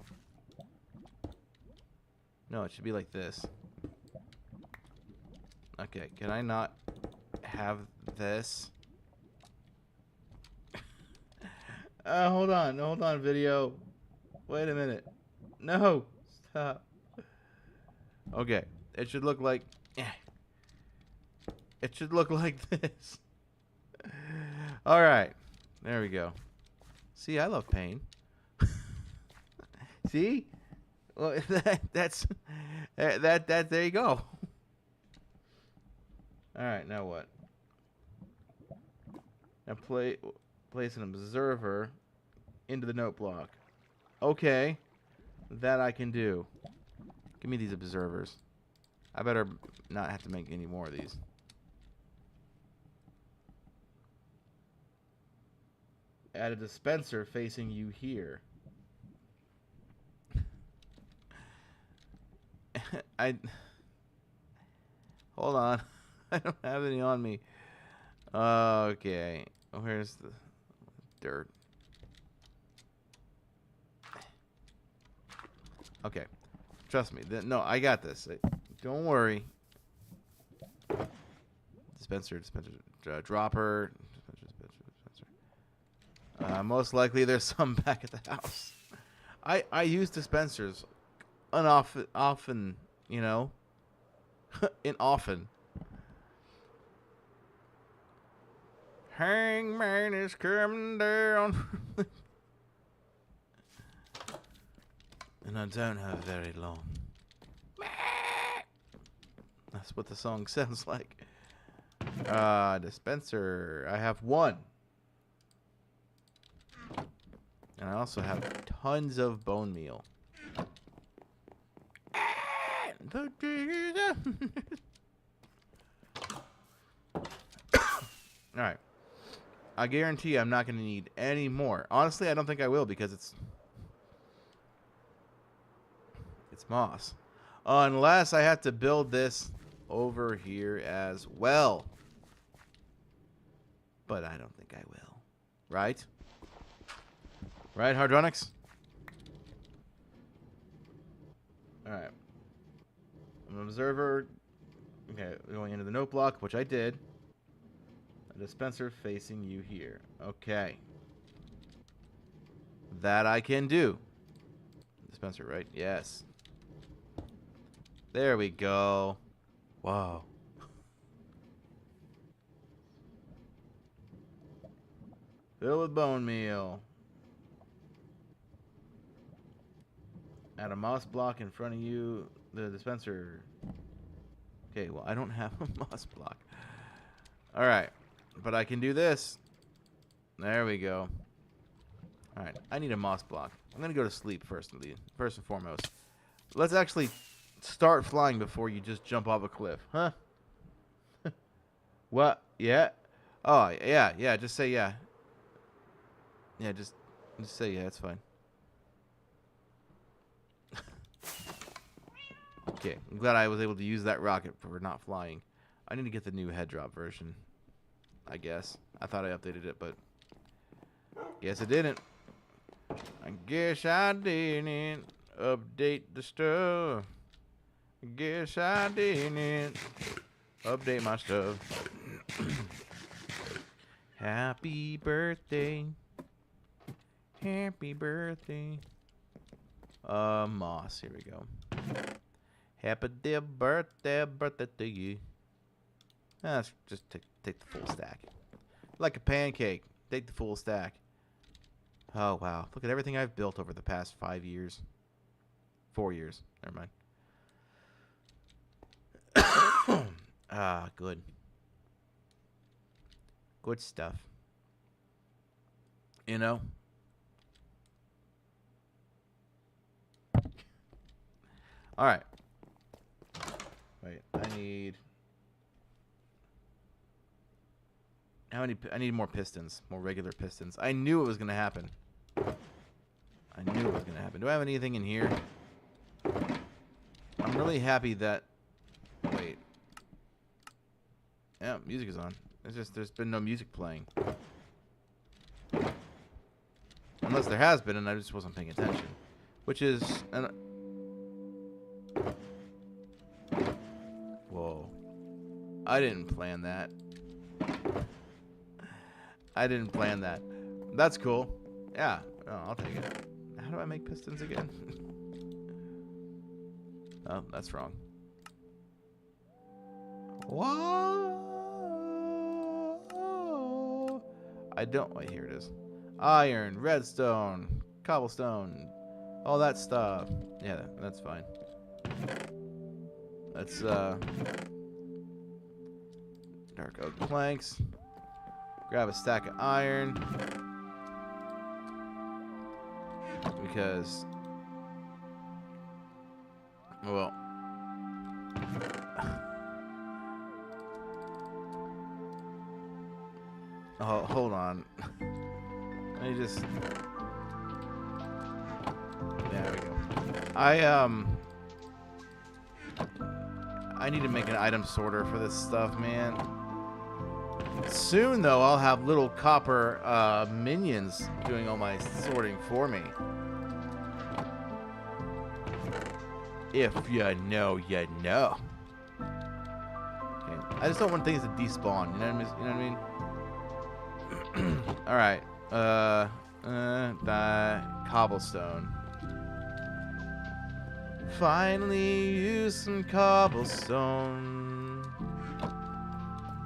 Speaker 1: No, it should be like this. Okay, can I not have this? Hold on, video. Wait a minute. No, stop. Okay, it should look like... It should look like this. Alright, there we go. See, I love pain. See? Well, that's there you go. Alright, now what? Now place an observer into the note block. Okay. That I can do. Give me these observers. I better not have to make any more of these. Add a dispenser facing you here. Hold on. I don't have any on me. Okay. Where's the dirt? Okay. Trust me. No, I got this. Don't worry. Dispenser, dropper. Most likely there's some back at the house. I use dispensers often, you know. Often. Hangman is coming down. And I don't have very long. That's what the song sounds like. Dispenser. I have one. And I also have tons of bone meal. Alright. I guarantee I'm not going to need any more. Honestly, I don't think I will because it's moss. Unless I have to build this over here as well. But I don't think I will. Right? Right, Hardronics? Alright. I'm an observer. Okay, going into the note block, which I did. A dispenser facing you here. Okay. That I can do. Dispenser, right? Yes. There we go. Wow. Fill with bone meal. Add a moss block in front of you. The dispenser. Okay, well, I don't have a moss block. Alright. But I can do this. There we go. Alright, I need a moss block. I'm going to go to sleep first and foremost. Let's actually start flying before you just jump off a cliff. Huh? What? Yeah? Oh, yeah. Just say yeah. Yeah, just say yeah. It's fine. Okay, I'm glad I was able to use that rocket for not flying. I need to get the new head drop version. I guess. I thought I updated it, but guess it didn't. I guess I didn't update the stuff. I guess I didn't update my stuff. Happy birthday. Happy birthday. Moss. Here we go. Happy dear birthday to you. Let's just take the full stack. Like a pancake. Take the full stack. Oh, wow. Look at everything I've built over the past 5 years. 4 years. Never mind. Good. Good stuff. You know? Alright. Wait, I need... I need more pistons. More regular pistons. I knew it was going to happen. Do I have anything in here? I'm really happy that... Wait. Yeah, music is on. It's just there's been no music playing. Unless there has been and I just wasn't paying attention. Which is... I didn't plan that. I didn't plan that. That's cool. Yeah, oh, I'll take it. How do I make pistons again? Oh, that's wrong. Whoa! I don't. Wait, here it is. Iron, redstone, cobblestone, all that stuff. Yeah, that's fine. Let's dark oak planks. Grab a stack of iron because, well, oh, hold on. Let me just. There we go. I need to make an item sorter for this stuff, man. Soon, though, I'll have little copper minions doing all my sorting for me. If you know, you know. Okay. I just don't want things to despawn. You know what I mean? All right. Cobblestone. Finally use some cobblestone.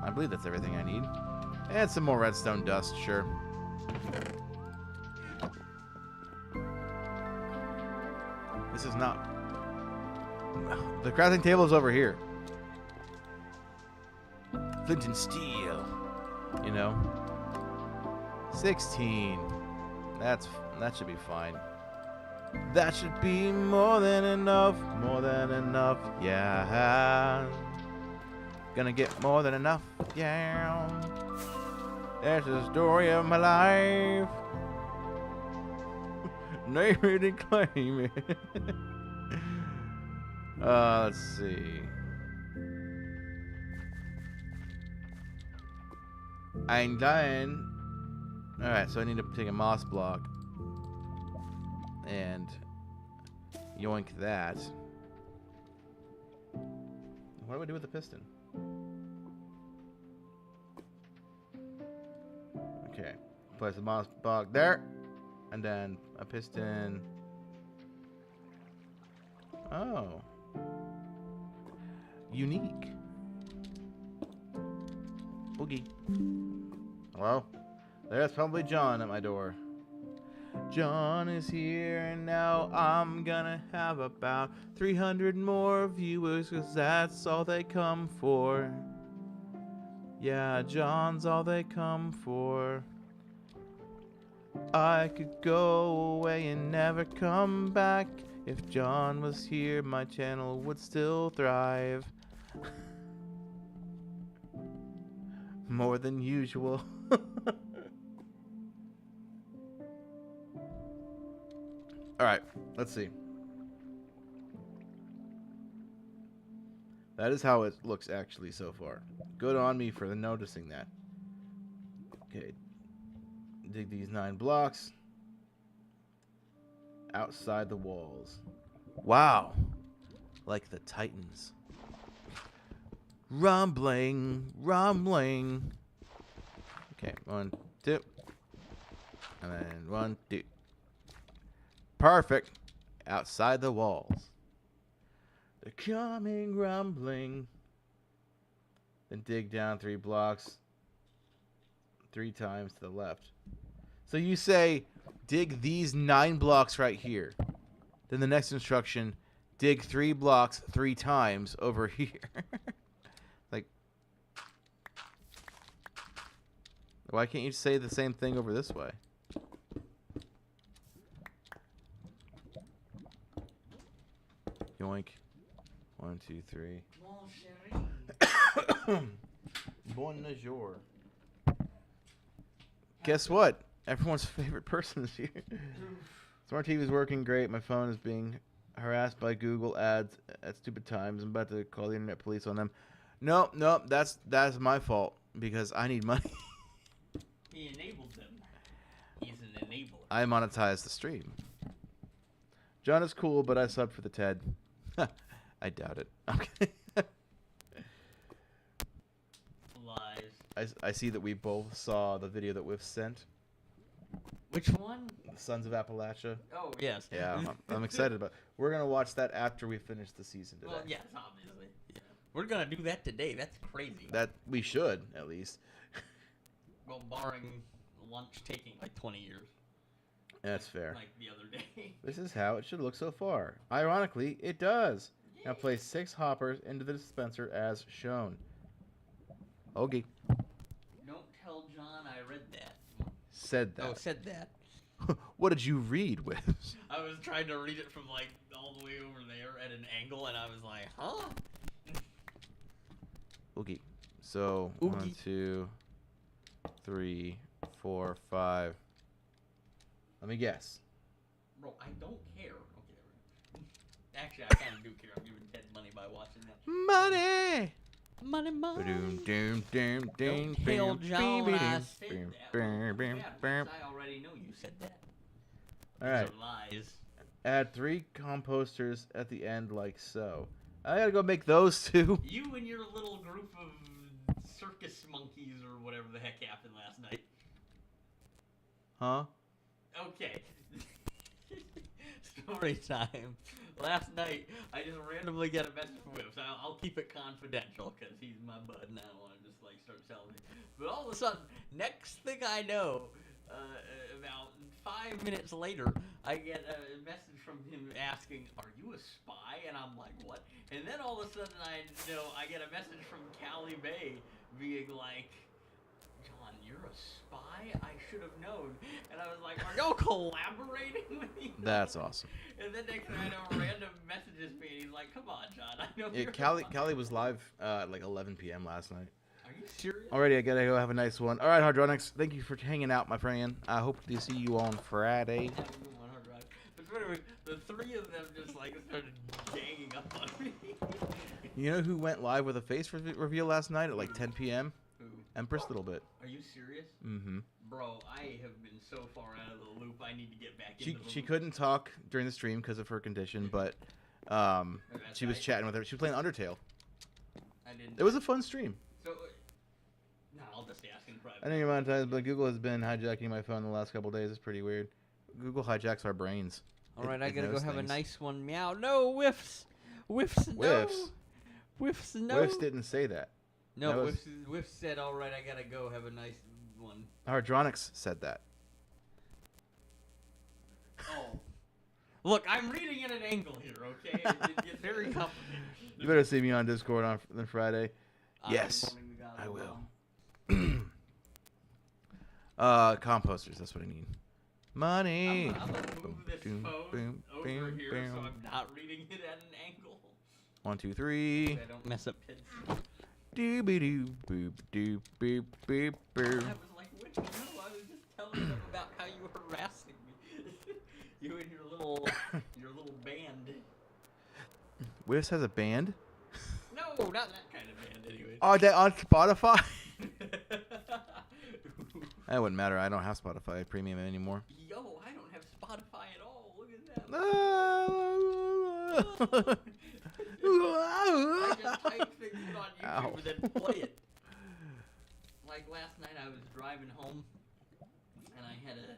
Speaker 1: I believe that's everything I need. And some more redstone dust, sure. This is not... The crafting table is over here. Flint and steel. You know? 16. That should be fine. That should be more than enough. More than enough. Yeah. Gonna get more than enough. Yeah. That's the story of my life. Name it and claim it. Let's see. I'm dying. Alright, so I need to take a moss block and yoink that. What do I do with the piston? Okay, place the moss block there, and then a piston. Oh, unique. Boogie. Hello? There's probably John at my door. John is here, and now I'm gonna have about 300 more viewers, 'cause that's all they come for. Yeah, John's all they come for. I could go away and never come back. If John was here, my channel would still thrive. More than usual. Alright, let's see. That is how it looks actually so far. Good on me for noticing that. Okay. Dig these 9 blocks. Outside the walls. Wow. Like the Titans. Rumbling, rumbling. Okay, 1, 2. And then 1, 2. Perfect. Outside the walls. They're coming rumbling. Then dig down 3 blocks. 3 times to the left. So you say, dig these 9 blocks right here. Then the next instruction, dig 3 blocks 3 times over here. Like, why can't you say the same thing over this way? Yoink. 1, 2, 3. Bonjour. Guess what? Everyone's favorite person is here. Smart TV is working great. My phone is being harassed by Google ads at stupid times. I'm about to call the internet police on them. No, that's my fault because I need money.
Speaker 2: He enabled them. He's an enabler.
Speaker 1: I monetized the stream. John is cool, but I subbed for the Ted. I doubt it. Okay.
Speaker 2: Lies.
Speaker 1: I see that we both saw the video that Whiff sent.
Speaker 2: Which one?
Speaker 1: The Sons of Appalachia.
Speaker 2: Oh, yes.
Speaker 1: Yeah, I'm excited about it. We're going to watch that after we finish the season today.
Speaker 2: Well, yes, obviously. Yeah. We're going to do that today. That's crazy.
Speaker 1: That we should, at least.
Speaker 2: Well, barring lunch taking like 20 years.
Speaker 1: That's fair.
Speaker 2: Like the other day.
Speaker 1: This is how it should look so far. Ironically, it does. Now place 6 hoppers into the dispenser as shown. Okay.
Speaker 2: Don't tell John I read that.
Speaker 1: Said that.
Speaker 2: Oh, said that.
Speaker 1: What did you read, Whiff?
Speaker 2: I was trying to read it from like all the way over there at an angle, and I was like, huh?
Speaker 1: Okay. So,
Speaker 2: Oogie.
Speaker 1: 1, 2, 3, 4, 5. Let me guess.
Speaker 2: Bro, I don't care. Okay, there we go. Actually, I kind of do care. I'm giving Ted money by watching that.
Speaker 1: Money!
Speaker 2: Money, money.
Speaker 1: Doom, doom, doom,
Speaker 2: Don't tell John I said
Speaker 1: boom,
Speaker 2: that.
Speaker 1: boom, boom,
Speaker 2: Yeah,
Speaker 1: boom.
Speaker 2: because I already know you said that.
Speaker 1: All right.
Speaker 2: Those are lies.
Speaker 1: Add 3 composters at the end like so. I gotta go make those 2.
Speaker 2: You and your little group of circus monkeys or whatever the heck happened last night.
Speaker 1: Huh?
Speaker 2: Okay. Story time. Last night, I just randomly get a message from Whips. I'll keep it confidential because he's my bud and I don't want to just like start telling him. But all of a sudden, next thing I know, about 5 minutes later, I get a message from him asking, "Are you a spy?" And I'm like, "What?" And then all of a sudden, I get a message from Callie Bay being like, "John, you're a spy? I should have known." And I was like, "Are y'all collaborating with me?"
Speaker 1: That's awesome.
Speaker 2: And then next thing I know, random messages me, and he's like, "Come on, John, I know
Speaker 1: Yeah,
Speaker 2: you're
Speaker 1: Callie was live at like 11 p.m. last night.
Speaker 2: Are you serious?"
Speaker 1: Alrighty, I gotta go have a nice one. All right, Hardronics, thank you for hanging out, my friend. I hope to see you on Friday.
Speaker 2: Have a good one, Hard Rock. But anyway, the 3 of them just like started ganging up on me.
Speaker 1: You know who went live with a face reveal last night at like 10 p.m.?
Speaker 2: Who?
Speaker 1: Empress Little Bit.
Speaker 2: Are you serious?
Speaker 1: Mm-hmm.
Speaker 2: Bro, I have been so far out of the loop. I need to get back into the
Speaker 1: She
Speaker 2: loop.
Speaker 1: couldn't talk during the stream because of her condition, but she was chatting with her. She was playing Undertale.
Speaker 2: I didn't.
Speaker 1: It was a fun stream.
Speaker 2: So, no, I'll just ask in private.
Speaker 1: I know you're monetized, but Google has been hijacking my phone the last couple of days. It's pretty weird. Google hijacks our brains.
Speaker 3: All right,
Speaker 1: It
Speaker 3: I gotta go
Speaker 1: knows
Speaker 3: have a
Speaker 1: things.
Speaker 3: nice one. Meow. No, whiffs. Whiffs, no.
Speaker 1: Whiffs?
Speaker 3: Whiffs, no.
Speaker 1: Whiffs didn't say that.
Speaker 3: No,
Speaker 1: That was-
Speaker 3: Whiffs said, all right, I gotta go have a nice one.
Speaker 1: Hardronics said that.
Speaker 2: Oh. Look, I'm reading at an angle here, okay? It gets very complicated.
Speaker 1: You better see me on Discord on Friday.
Speaker 2: I'm
Speaker 1: Yes,
Speaker 2: warning the guys
Speaker 1: I
Speaker 2: as
Speaker 1: will.
Speaker 2: well.
Speaker 1: Composters. That's what I need. Money.
Speaker 2: I'm gonna move this
Speaker 1: Boom,
Speaker 2: phone
Speaker 1: boom,
Speaker 2: over
Speaker 1: boom,
Speaker 2: here so
Speaker 1: boom.
Speaker 2: I'm not reading it at an angle.
Speaker 1: 1, 2, 3.
Speaker 2: I don't
Speaker 3: Mess up.
Speaker 1: Doobie doo boop doop boop boop
Speaker 2: I
Speaker 1: boop.
Speaker 2: was like, which no, I was just telling them about how you were harassing me. You and your little band.
Speaker 1: Whiffs has a band.
Speaker 2: No, not that kind of band anyway.
Speaker 1: Oh, that on Spotify? That wouldn't matter. I don't have Spotify Premium anymore.
Speaker 2: Yo, I don't have Spotify at all. Look at that. I just type things on YouTube
Speaker 1: Ow.
Speaker 2: and then play it. Like last night, I was driving home, and I had a.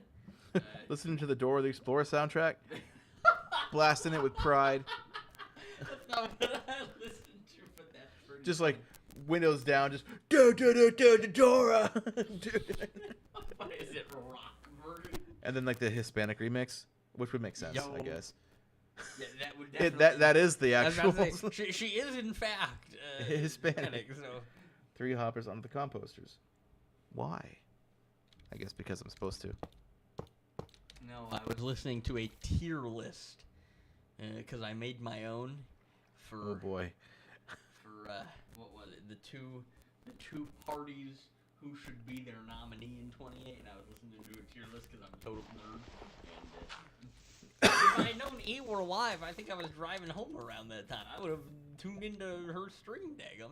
Speaker 1: Listening to the Dora the Explorer soundtrack, blasting it with pride.
Speaker 2: That's not what I listened to, but that's pretty.
Speaker 1: Just like windows down, just do Dora.
Speaker 2: What is it, rock version?
Speaker 1: And then like the Hispanic remix, which would make sense,
Speaker 2: Yo.
Speaker 1: I guess.
Speaker 2: Yeah, that would
Speaker 1: It,
Speaker 2: definitely.
Speaker 1: that is the
Speaker 3: I was about
Speaker 1: actual.
Speaker 3: to say, she is, in fact,
Speaker 1: Hispanic.
Speaker 3: So.
Speaker 1: 3 hoppers onto the composters. Why? I guess because I'm supposed to.
Speaker 3: No, I was listening to a tier list because I made my own for
Speaker 1: Oh boy.
Speaker 3: what was it? The two parties who should be their nominee in 28, and I was listening to a tier list because I'm a total nerd. And if I had known E were live, I think I was driving home around that time. I would have tuned into her stream, daggum.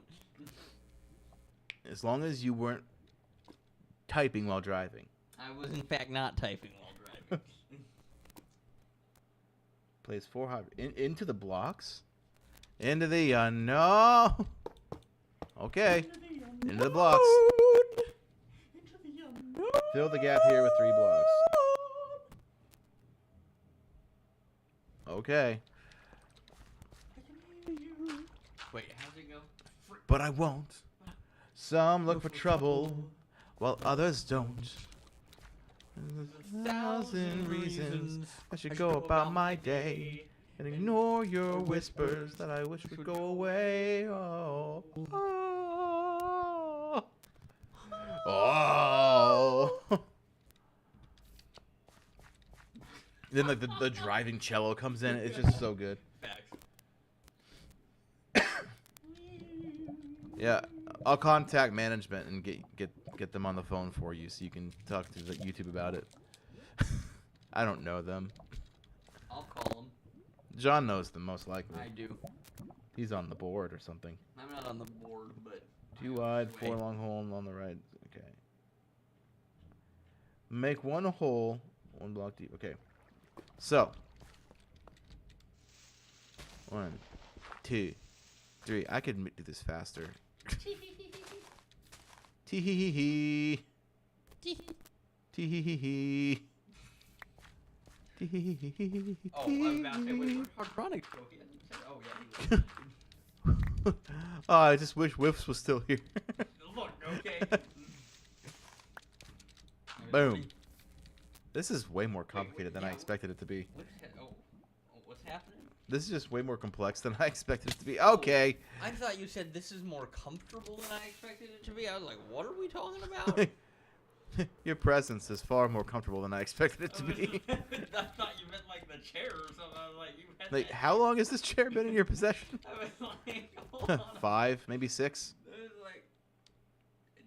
Speaker 1: As long as you weren't typing while driving.
Speaker 3: I was in fact not typing while driving.
Speaker 1: Plays 4 hoppers. Into the blocks? Into the no. Okay. Into the blocks.
Speaker 2: Into the unknown.
Speaker 1: Fill the gap here with 3 blocks. Okay.
Speaker 2: Wait, how's it go?
Speaker 1: But I won't. Some look for trouble, while others don't. There's a thousand reasons I should go about my day and ignore your whispers that I wish would go away. Oh. Oh. Oh. Then like the driving cello comes in. It's just so good.
Speaker 2: Facts.
Speaker 1: Yeah, I'll contact management and get them on the phone for you so you can talk to the YouTube about it. I don't know them.
Speaker 2: I'll call him.
Speaker 1: John knows them most likely.
Speaker 2: I do.
Speaker 1: He's on the board or something.
Speaker 2: I'm not on the board, but
Speaker 1: 2 wide,
Speaker 2: Wait.
Speaker 1: 4 long hole on the right. Okay. Make 1 hole, 1 block deep. Okay. So. 1, 2, 3. I could do this faster. Tee hee hee hee. Tee hee hee hee. Tee hee hee hee hee.
Speaker 2: oh, I'm about to say, wait, where'd Hardronic go? He hasn't said, oh yeah, he was.
Speaker 1: Oh, I just wish Whiffs was still here.
Speaker 2: Look, okay.
Speaker 1: Boom. This is way more complicated than I expected it to be.
Speaker 2: What's happening?
Speaker 1: This is just way more complex than I expected it to be. Okay.
Speaker 2: I thought you said this is more comfortable than I expected it to be. I was like, what are we talking about?
Speaker 1: Your presence is far more comfortable than I expected it to be.
Speaker 2: I thought you meant like the chair or something. I was like, you had
Speaker 1: Like,
Speaker 2: that.
Speaker 1: how long has this chair been in your possession?
Speaker 2: I was like, hold on.
Speaker 1: 5, maybe 6,
Speaker 2: It was like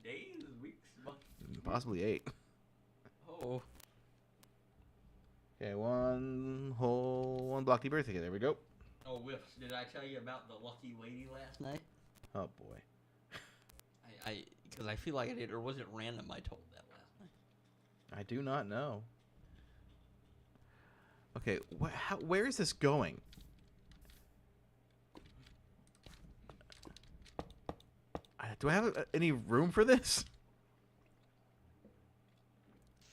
Speaker 2: days, weeks, months.
Speaker 1: possibly 8.
Speaker 2: Oh.
Speaker 1: Okay, 1 hole, 1 block deeper. Okay, there we go.
Speaker 2: Oh, Whiffs, did I tell you about the lucky lady last night?
Speaker 1: Oh boy.
Speaker 2: Because I feel like I did, or was it random I told that last night?
Speaker 1: I do not know. Okay, where is this going? Do I have any room for this?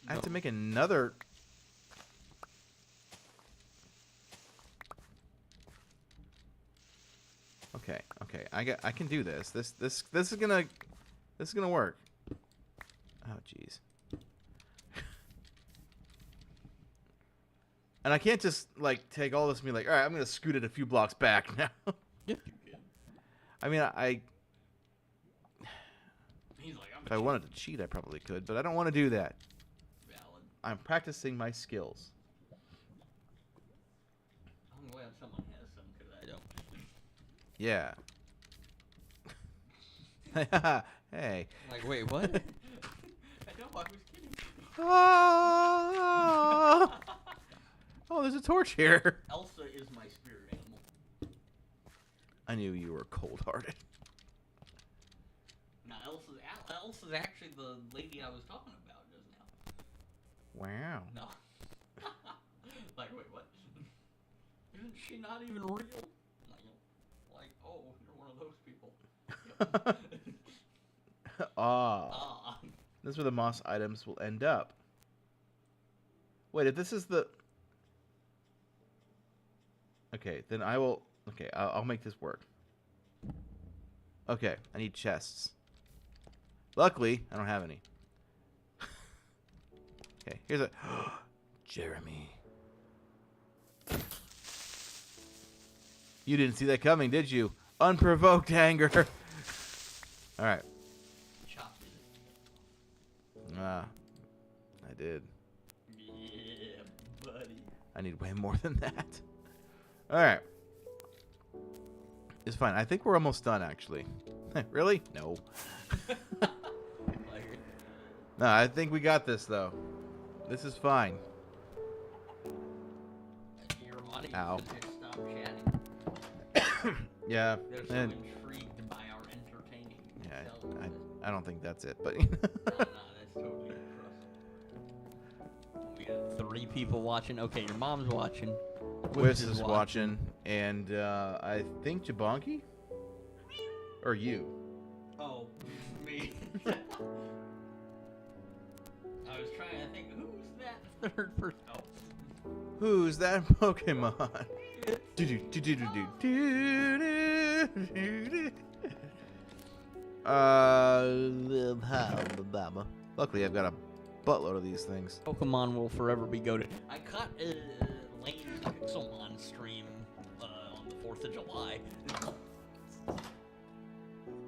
Speaker 1: I have to make another. Okay, I can do this. This is gonna work. Oh jeez. And I can't just like take all this and be like, all right, I'm gonna scoot it a few blocks back now.
Speaker 2: Yeah, you can.
Speaker 1: I mean,
Speaker 2: He's like, I'm
Speaker 1: if I wanted to cheat, I probably could, but I don't want to do that.
Speaker 2: valid.
Speaker 1: I'm practicing my skills.
Speaker 2: I'm glad someone has some, because I don't.
Speaker 1: Yeah. Hey.
Speaker 2: Like, wait, what? I know, I was kidding.
Speaker 1: Ah! Oh, there's a torch here.
Speaker 2: Elsa is my spirit animal.
Speaker 1: I knew you were cold-hearted.
Speaker 2: Now, Elsa's actually the lady I was talking about just now.
Speaker 1: Wow.
Speaker 2: No. Like, wait, what? Isn't she not even real? Like, oh, you're one of those people.
Speaker 1: Ah. This is where the moss items will end up. Wait, if this is the... Okay, then I will... Okay, I'll make this work. Okay, I need chests. Luckily, I don't have any. Okay, here's a... Jeremy. You didn't see that coming, did you? Unprovoked anger. Alright.
Speaker 2: Chopped it.
Speaker 1: I did.
Speaker 2: Yeah, buddy.
Speaker 1: I need way more than that. Alright. It's fine. I think we're almost done, actually. Really? No. No, I think we got this, though. This is fine.
Speaker 2: Your audience
Speaker 1: Ow.
Speaker 2: has stopped chatting.
Speaker 1: Yeah.
Speaker 2: They're so
Speaker 1: And,
Speaker 2: intrigued by our entertaining
Speaker 1: yeah,
Speaker 2: selves.
Speaker 1: I don't think that's it, but...
Speaker 2: No, that's totally it for us. We got 3 people watching. Okay, your mom's watching.
Speaker 1: Wiz is watching. And I think Jabonki? Or you?
Speaker 2: Oh, me. was trying to think, who's that third person? Oh.
Speaker 1: Who's that Pokemon? Luckily, I've got a buttload of these things.
Speaker 2: Pokemon will forever be goated. I caught Lane's Pixelmon stream on the 4th of July.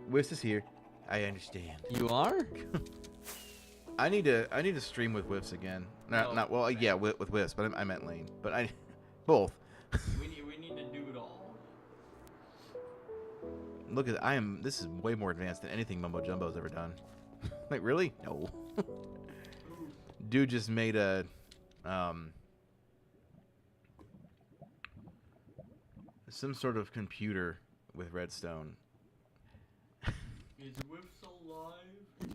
Speaker 1: Whis is here. I understand.
Speaker 2: You are?
Speaker 1: I need to stream with Whiffs again. Not well, yeah, with Whiffs, but I meant Lane. But both.
Speaker 2: we need to do it all.
Speaker 1: Look at this is way more advanced than anything Mumbo Jumbo's ever done. Like really? No. Dude just made a some sort of computer with redstone.
Speaker 2: Is Whiffs alive?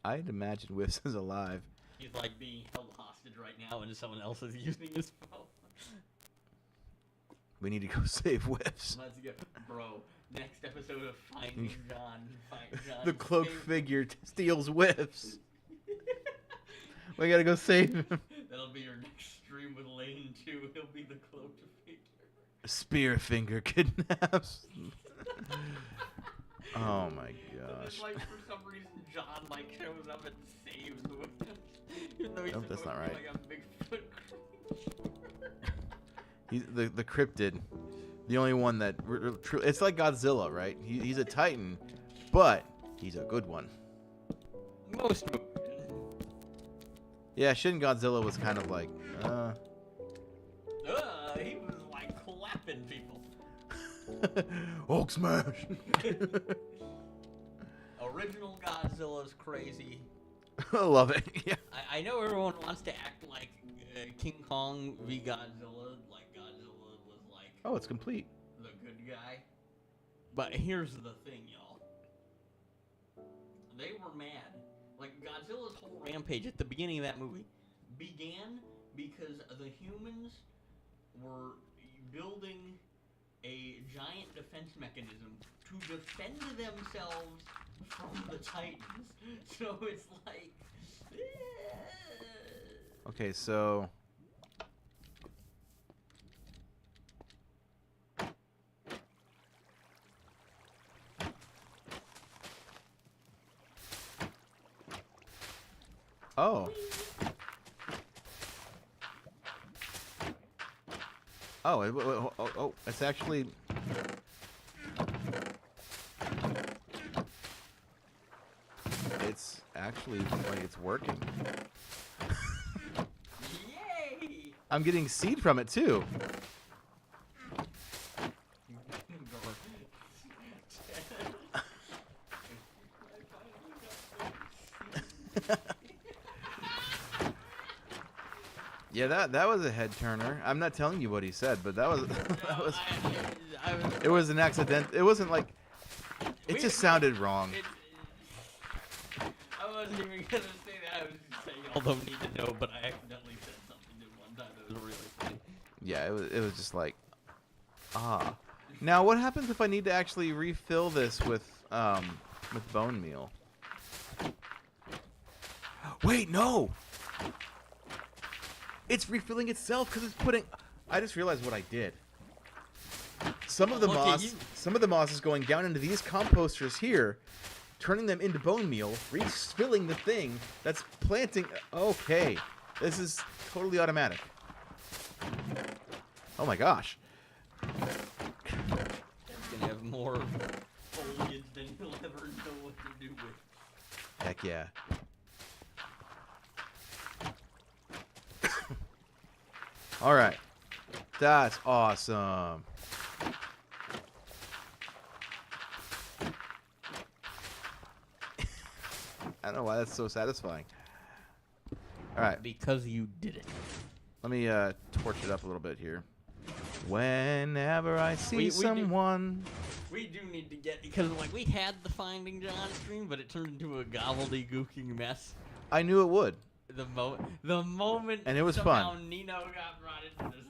Speaker 1: I'd imagine Whiffs is alive.
Speaker 2: He's like being held hostage right now, and someone else is using his phone.
Speaker 1: We need to go save Whiffs.
Speaker 2: Let's go, bro. Next episode of Finding John.
Speaker 1: The cloaked figure steals Whiffs. We gotta go save him.
Speaker 2: That'll be your next stream with Lane too. He'll be the cloaked figure.
Speaker 1: Spearfinger kidnaps. Oh my gosh.
Speaker 2: It's like for some reason John like shows up and saves Whiffs. Even though he's
Speaker 1: Nope, that's not right.
Speaker 2: like a Bigfoot creature.
Speaker 1: He's the cryptid. The only one that it's like Godzilla, right? He's a Titan, but he's a good one.
Speaker 2: Most movies.
Speaker 1: Yeah, Shin Godzilla was kind of like,
Speaker 2: he was like clapping people.
Speaker 1: Hulk smash.
Speaker 2: Original Godzilla's crazy.
Speaker 1: I love it. Yeah.
Speaker 2: I know everyone wants to act like King Kong v Godzilla, like Godzilla was like.
Speaker 1: Oh, it's complete.
Speaker 2: The good guy. But here's the thing, y'all. They were mad. Like, Godzilla's whole rampage at the beginning of that movie began because the humans were building a giant defense mechanism to defend themselves from the Titans. So it's like...
Speaker 1: Okay, so... Oh. Oh, it's actually... It's actually, like, it's working.
Speaker 2: Yay!
Speaker 1: I'm getting seed from it, too. Yeah, that was a head turner. I'm not telling you what he said, but that was it was an accident. It wasn't like it just sounded wrong.
Speaker 2: I wasn't even gonna say that. I was just saying y'all don't need to know, but I accidentally said something at one time that was really funny.
Speaker 1: Yeah, it was just like Now what happens if I need to actually refill this with bone meal? Wait, no. It's refilling itself because it's putting. I just realized what I did. Some of the moss is going down into these composters here, turning them into bone meal, refilling the thing that's planting. Okay, this is totally automatic. Oh my gosh.
Speaker 2: It's gonna have more foliage than you'll ever know what to do with.
Speaker 1: Heck yeah. All right, that's awesome. I don't know why that's so satisfying. All right,
Speaker 2: Because you did it.
Speaker 1: let me torch it up a little bit here. Whenever I see someone,
Speaker 2: We do need to get, because like we had the Finding John stream, but it turned into a gobbledygooking mess.
Speaker 1: I knew it would.
Speaker 2: The moment
Speaker 1: And it was
Speaker 2: somehow
Speaker 1: fun.
Speaker 2: Nino got brought into this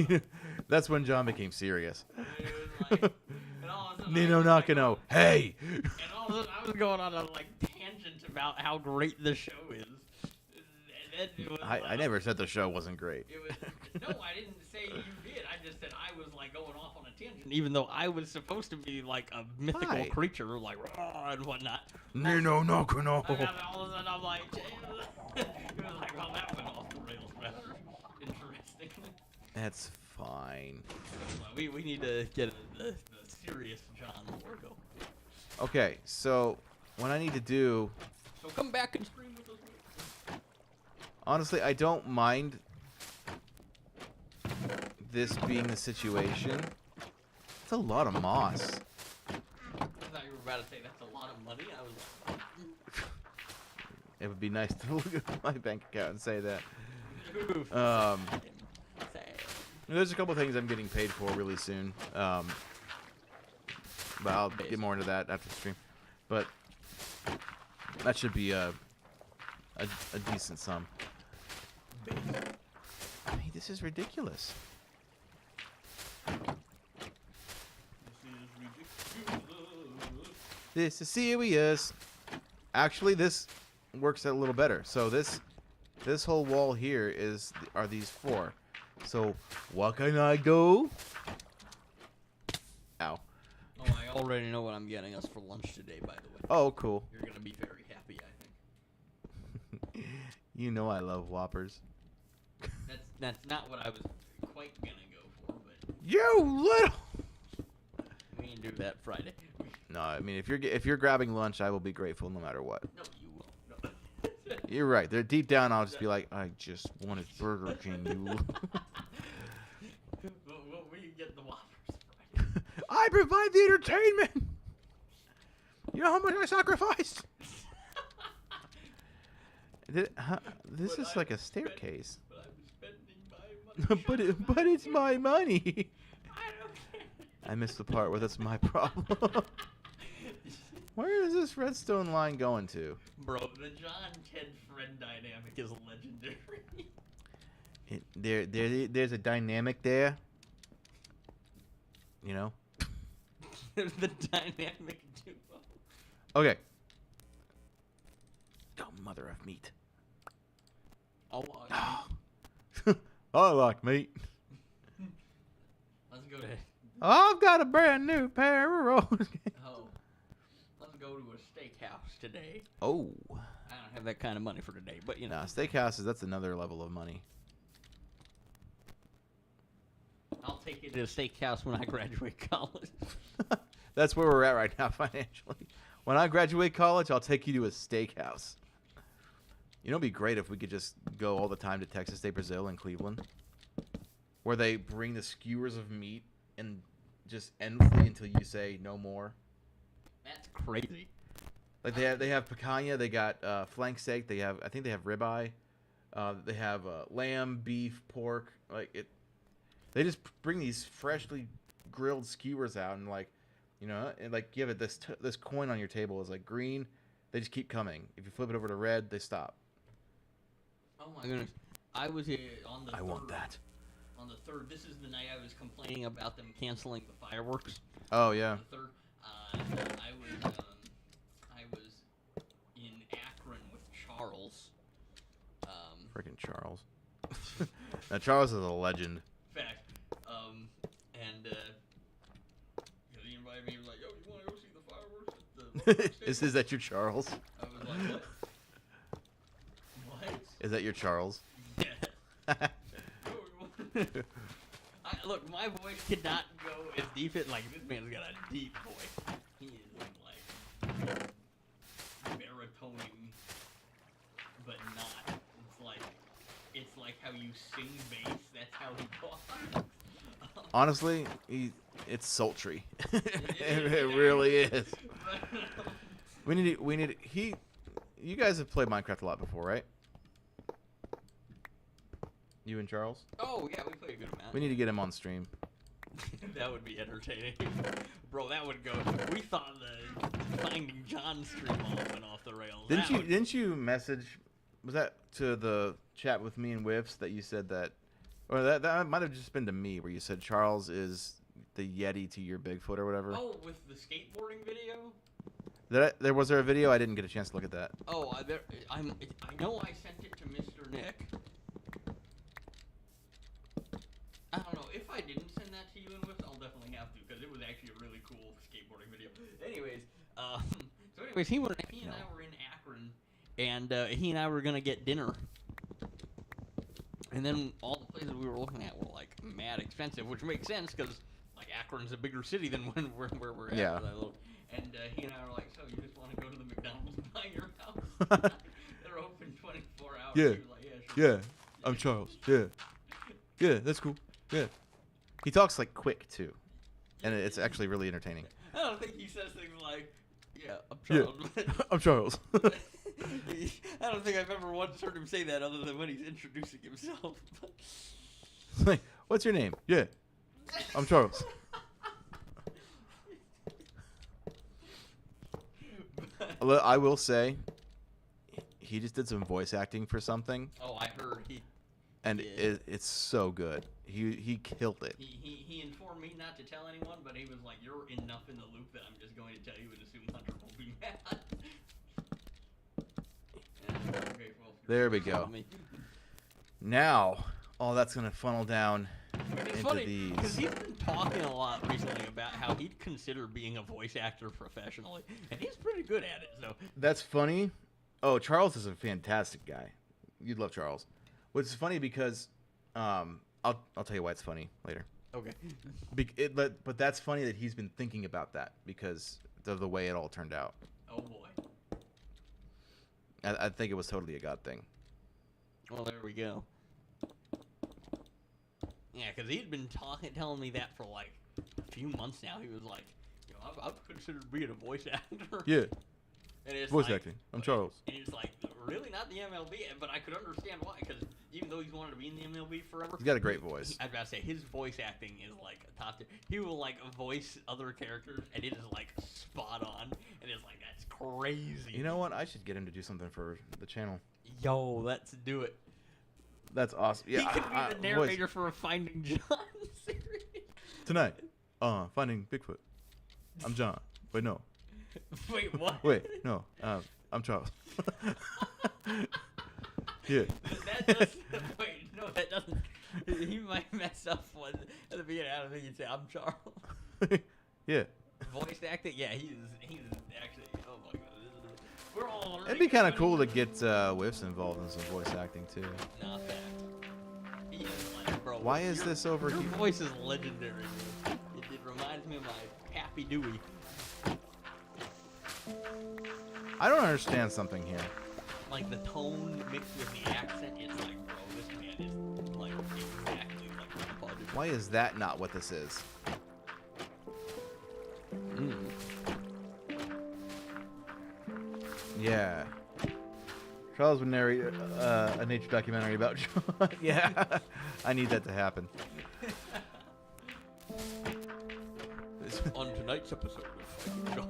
Speaker 2: thing.
Speaker 1: That's when John became serious.
Speaker 2: It was like, and all of a sudden
Speaker 1: Nino
Speaker 2: I was like,
Speaker 1: Nakano, hey!
Speaker 2: and all of a sudden I was going on a like tangent about how great the show is. And then it was
Speaker 1: I never said the show wasn't great.
Speaker 2: It was, no, I didn't say you did. I just said I was like going off on a tangent, even though I was supposed to be like a mythical
Speaker 1: Hi.
Speaker 2: creature, like and whatnot.
Speaker 1: No, no,
Speaker 2: And
Speaker 1: no.
Speaker 2: then all of a sudden I'm like, it was like, well, that went off the rails better. Interesting.
Speaker 1: That's fine.
Speaker 2: Well, we need to get the serious John logo.
Speaker 1: Okay, so what I need to do,
Speaker 2: So come back and stream with us.
Speaker 1: honestly, I don't mind this being the situation. It's a lot of moss.
Speaker 2: I thought you were about to say that's a lot of money. I was like,
Speaker 1: It would be nice to look at my bank account and say that.
Speaker 2: oof. Sad.
Speaker 1: There's a couple things I'm getting paid for really soon. But I'll get more into that after the stream. But that should be a decent sum. I mean, this is ridiculous. This is serious. Actually, this works out a little better. So this whole wall here are these 4. So what can I do? Ow.
Speaker 2: Oh, I already know what I'm getting us for lunch today, by the way.
Speaker 1: Oh, cool.
Speaker 2: You're gonna be very happy, I think.
Speaker 1: You know I love Whoppers.
Speaker 2: That's not what I was quite gonna go for, but
Speaker 1: You little.
Speaker 2: we can do that Friday.
Speaker 1: No, I mean if you're grabbing lunch, I will be grateful no matter what.
Speaker 2: No, you won't. No.
Speaker 1: You're right. They're deep down. I'll just be like, I just wanted Burger King. You.
Speaker 2: Well, we can get the Whoppers Friday.
Speaker 1: I provide the entertainment. You know how much I sacrificed. This is like a staircase.
Speaker 2: But I'm spending my money.
Speaker 1: but it's my money.
Speaker 2: I don't care.
Speaker 1: I missed the part where that's my problem. Where is this redstone line going to?
Speaker 2: Bro, the John Ted friend dynamic is legendary.
Speaker 1: There's a dynamic there. You know?
Speaker 2: The dynamic duo.
Speaker 1: Okay. Oh, mother of meat.
Speaker 2: Oh,
Speaker 1: I like meat.
Speaker 2: let's go to.
Speaker 1: I've got a brand new pair of rolls.
Speaker 2: Oh, let's go to a steakhouse today.
Speaker 1: Oh.
Speaker 2: I don't have that kind of money for today, but you know.
Speaker 1: Nah, steakhouses, that's another level of money.
Speaker 2: I'll take you to a steakhouse when I graduate college.
Speaker 1: That's where we're at right now financially. When I graduate college, I'll take you to a steakhouse. You know, it'd be great if we could just go all the time to Texas State Brazil in Cleveland, where they bring the skewers of meat and just endlessly until you say no more.
Speaker 2: That's crazy.
Speaker 1: Like they have picanha, they got flank steak, I think they have ribeye, they have lamb, beef, pork. They just bring these freshly grilled skewers out and and like give it this coin on your table is like green. They just keep coming. If you flip it over to red, they stop.
Speaker 2: Oh my goodness. I was here on the
Speaker 1: I
Speaker 2: third.
Speaker 1: want that.
Speaker 2: On the 3rd, this is the night I was complaining about them canceling the fireworks.
Speaker 1: Oh yeah.
Speaker 2: The 3rd, I was in Akron with Charles.
Speaker 1: Freaking Charles. Now Charles is a legend.
Speaker 2: Fact. And he invited me. He was like, "Yo, you want to go see the fireworks at the local
Speaker 1: Is that your Charles?
Speaker 2: I was like, "What? What?"
Speaker 1: Is that your Charles?
Speaker 2: Yeah. Look, my voice cannot go as deep as like this man's got a deep voice. He is like baritoning, but not. It's like how you sing bass. That's how he talks.
Speaker 1: Honestly, it's sultry. It really is. You guys have played Minecraft a lot before, right? You and Charles?
Speaker 2: Oh yeah, we play a good amount.
Speaker 1: We need to get him on stream.
Speaker 2: That would be entertaining, bro. That would go. We thought the Finding John stream all went off the rails.
Speaker 1: Didn't you message? Was that to the chat with me and Whiffs that you said that, or that might have just been to me where you said Charles is the Yeti to your Bigfoot or whatever?
Speaker 2: Oh, with the skateboarding video.
Speaker 1: There was there a video? I didn't get a chance to look at that.
Speaker 2: Oh, I know I sent it to Mr. Nick. I don't know. If I didn't send that to you and Whips, I'll definitely have to, because it was actually a really cool skateboarding video. Anyways, he and I were in Akron, and he and I were going to get dinner. And then all the places we were looking at were, like, mad expensive, which makes sense, because, like, Akron's a bigger city than where we're at.
Speaker 1: Yeah.
Speaker 2: And he and I were like, so you just want to go to the McDonald's by your house? They're open 24 hours.
Speaker 1: Yeah.
Speaker 2: He was like, yeah, sure.
Speaker 1: Yeah, I'm Charles. Yeah. Yeah, that's cool. Yeah. He talks, like, quick, too. And it's actually really entertaining.
Speaker 2: I don't think he says things like, yeah, I'm Charles.
Speaker 1: Yeah. I'm Charles.
Speaker 2: I don't think I've ever once heard him say that other than when he's introducing himself.
Speaker 1: Like, what's your name? Yeah. I'm Charles. I will say, he just did some voice acting for something.
Speaker 2: Oh, I heard
Speaker 1: and it's so good. He killed it.
Speaker 2: He informed me not to tell anyone, but he was like, "You're enough in the loop that I'm just going to tell you and assume Hunter will be mad." Okay, well,
Speaker 1: there we go. Now, all that's gonna funnel down
Speaker 2: it's
Speaker 1: into
Speaker 2: funny,
Speaker 1: these.
Speaker 2: because he's been talking a lot recently about how he'd consider being a voice actor professionally, and he's pretty good at it. So
Speaker 1: That's funny. Oh, Charles is a fantastic guy. You'd love Charles. Which is funny because, I'll tell you why it's funny later.
Speaker 2: okay.
Speaker 1: But that's funny that he's been thinking about that because of the way it all turned out.
Speaker 2: Oh boy.
Speaker 1: I think it was totally a God thing.
Speaker 2: Well, there we go. Yeah, because he'd been telling me that for like a few months now. He was like, you know, I've considered being a voice actor.
Speaker 1: Yeah.
Speaker 2: And it's
Speaker 1: Voice
Speaker 2: like,
Speaker 1: acting. I'm Charles.
Speaker 2: And it's like, really not the MLB, but I could understand why, because even though he's wanted to be in the MLB forever,
Speaker 1: He's got a great voice.
Speaker 2: I'd about to say his voice acting is like a top tier. He will like voice other characters, and it is like spot on, and it's like that's crazy.
Speaker 1: You know what? I should get him to do something for the channel.
Speaker 2: Yo, let's do it.
Speaker 1: That's awesome. Yeah.
Speaker 2: He could be the narrator for a Finding John series.
Speaker 1: Tonight, Finding Bigfoot. I'm John. Wait, no.
Speaker 2: Wait, what?
Speaker 1: Wait, no. I'm Charles. Yeah.
Speaker 2: That does. Wait, no, that doesn't. He might mess up one at the beginning. I don't think he'd say, "I'm Charles."
Speaker 1: Yeah.
Speaker 2: Voice acting, yeah, he's actually. Oh my god, we're all.
Speaker 1: It'd be kind of cool to get Whiffs involved in some voice acting too.
Speaker 2: Not that. He is like, bro.
Speaker 1: Why is this over
Speaker 2: your
Speaker 1: here?
Speaker 2: Your voice is legendary. It reminds me of my Pappy Dewey.
Speaker 1: I don't understand something here.
Speaker 2: Like the tone mixed with the accent, it's like, bro, this man is like exactly like Grandpa Dewey.
Speaker 1: Why is that not what this is? Yeah. Charles would narrate a nature documentary about John. Yeah. I need that to happen.
Speaker 2: On tonight's episode of John.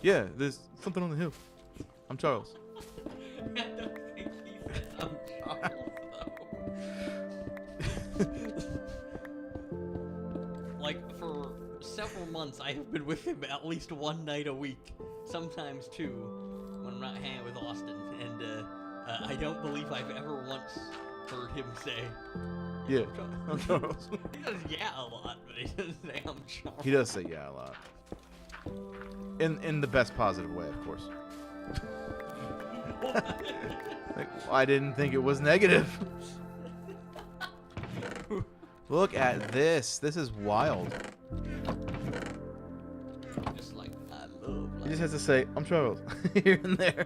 Speaker 1: Yeah, there's something on the hill. I'm Charles.
Speaker 2: I don't think he said I'm Charles, though. Like, for several months, I have been with him at least one night a week, sometimes two, when I'm not hanging with Austin, and I don't believe I've ever once heard him say,
Speaker 1: Yeah, I'm Charles.
Speaker 2: He does yeah a lot, but he doesn't say I'm Charles.
Speaker 1: He does say yeah a lot. In the best positive way, of course. Like, I didn't think it was negative. Look at this. This is wild.
Speaker 2: Just like, I love
Speaker 1: He
Speaker 2: life.
Speaker 1: just has to say, I'm Charles. Here and there.